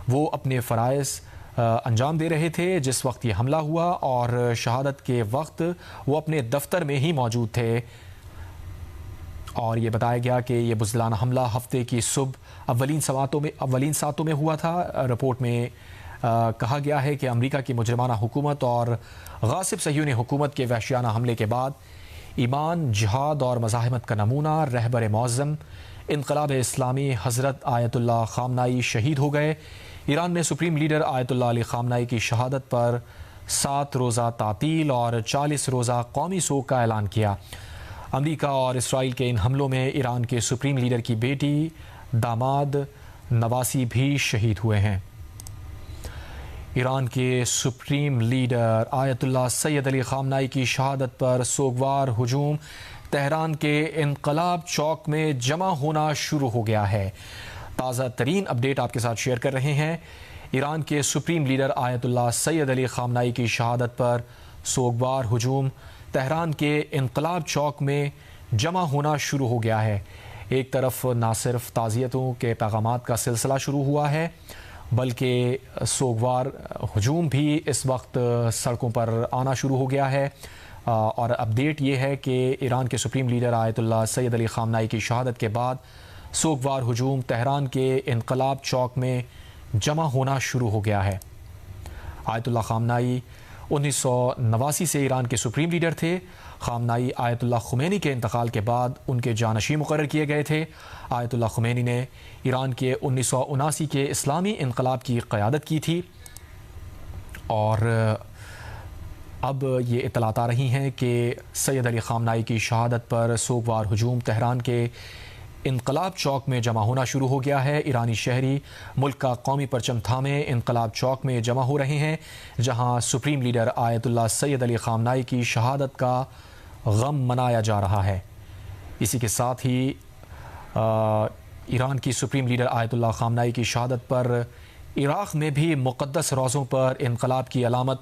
A: وہ اپنے فرائض انجام دے رہے تھے جس وقت یہ حملہ ہوا اور شہادت کے وقت وہ اپنے دفتر میں ہی موجود تھے، اور یہ بتایا گیا کہ یہ بزدلانہ حملہ ہفتے کی صبح اولین ساعتوں میں ہوا تھا۔ رپورٹ میں کہا گیا ہے کہ امریکہ کی مجرمانہ حکومت اور غاصب صہیونی حکومت کے وحشیانہ حملے کے بعد ایمان، جہاد اور مزاحمت کا نمونہ رہبر معظم انقلاب اسلامی حضرت آیت اللہ خامنائی شہید ہو گئے۔ ایران نے سپریم لیڈر آیت اللہ علی خامنائی کی شہادت پر 7 روزہ تعطیل اور 40 روزہ قومی سوگ کا اعلان کیا۔ امریکہ اور اسرائیل کے ان حملوں میں ایران کے سپریم لیڈر کی بیٹی، داماد، نواسی بھی شہید ہوئے ہیں۔ ایران کے سپریم لیڈر آیت اللہ سید علی خامنائی کی شہادت پر سوگوار ہجوم تہران کے انقلاب چوک میں جمع ہونا شروع ہو گیا ہے۔ تازہ ترین اپڈیٹ آپ کے ساتھ شیئر کر رہے ہیں۔ ایران کے سپریم لیڈر آیت اللہ سید علی خامنائی کی شہادت پر سوگوار ہجوم تہران کے انقلاب چوک میں جمع ہونا شروع ہو گیا ہے۔ ایک طرف نہ صرف تعزیتوں کے پیغامات کا سلسلہ شروع ہوا ہے بلکہ سوگوار ہجوم بھی اس وقت سڑکوں پر آنا شروع ہو گیا ہے، اور اپڈیٹ یہ ہے کہ ایران کے سپریم لیڈر آیت اللہ سید علی خامنائی کی شہادت کے بعد سوگوار ہجوم تہران کے انقلاب چوک میں جمع ہونا شروع ہو گیا ہے۔ آیت اللہ خامنائی 1989 سے ایران کے سپریم لیڈر تھے۔ خامنائی آیت اللہ خمینی کے انتقال کے بعد ان کے جانشین مقرر کیے گئے تھے۔ آیت اللہ خمینی نے ایران کے 1979 کے اسلامی انقلاب کی قیادت کی تھی، اور اب یہ اطلاعات آ رہی ہیں کہ سید علی خامنائی کی شہادت پر سوگوار ہجوم تہران کے انقلاب چوک میں جمع ہونا شروع ہو گیا ہے۔ ایرانی شہری ملک کا قومی پرچم تھامے انقلاب چوک میں جمع ہو رہے ہیں جہاں سپریم لیڈر آیت اللہ سید علی خامنائی کی شہادت کا غم منایا جا رہا ہے۔ اسی کے ساتھ ہی ایران کی سپریم لیڈر آیت اللہ خامنائی کی شہادت پر عراق میں بھی مقدس روزوں پر انقلاب کی علامت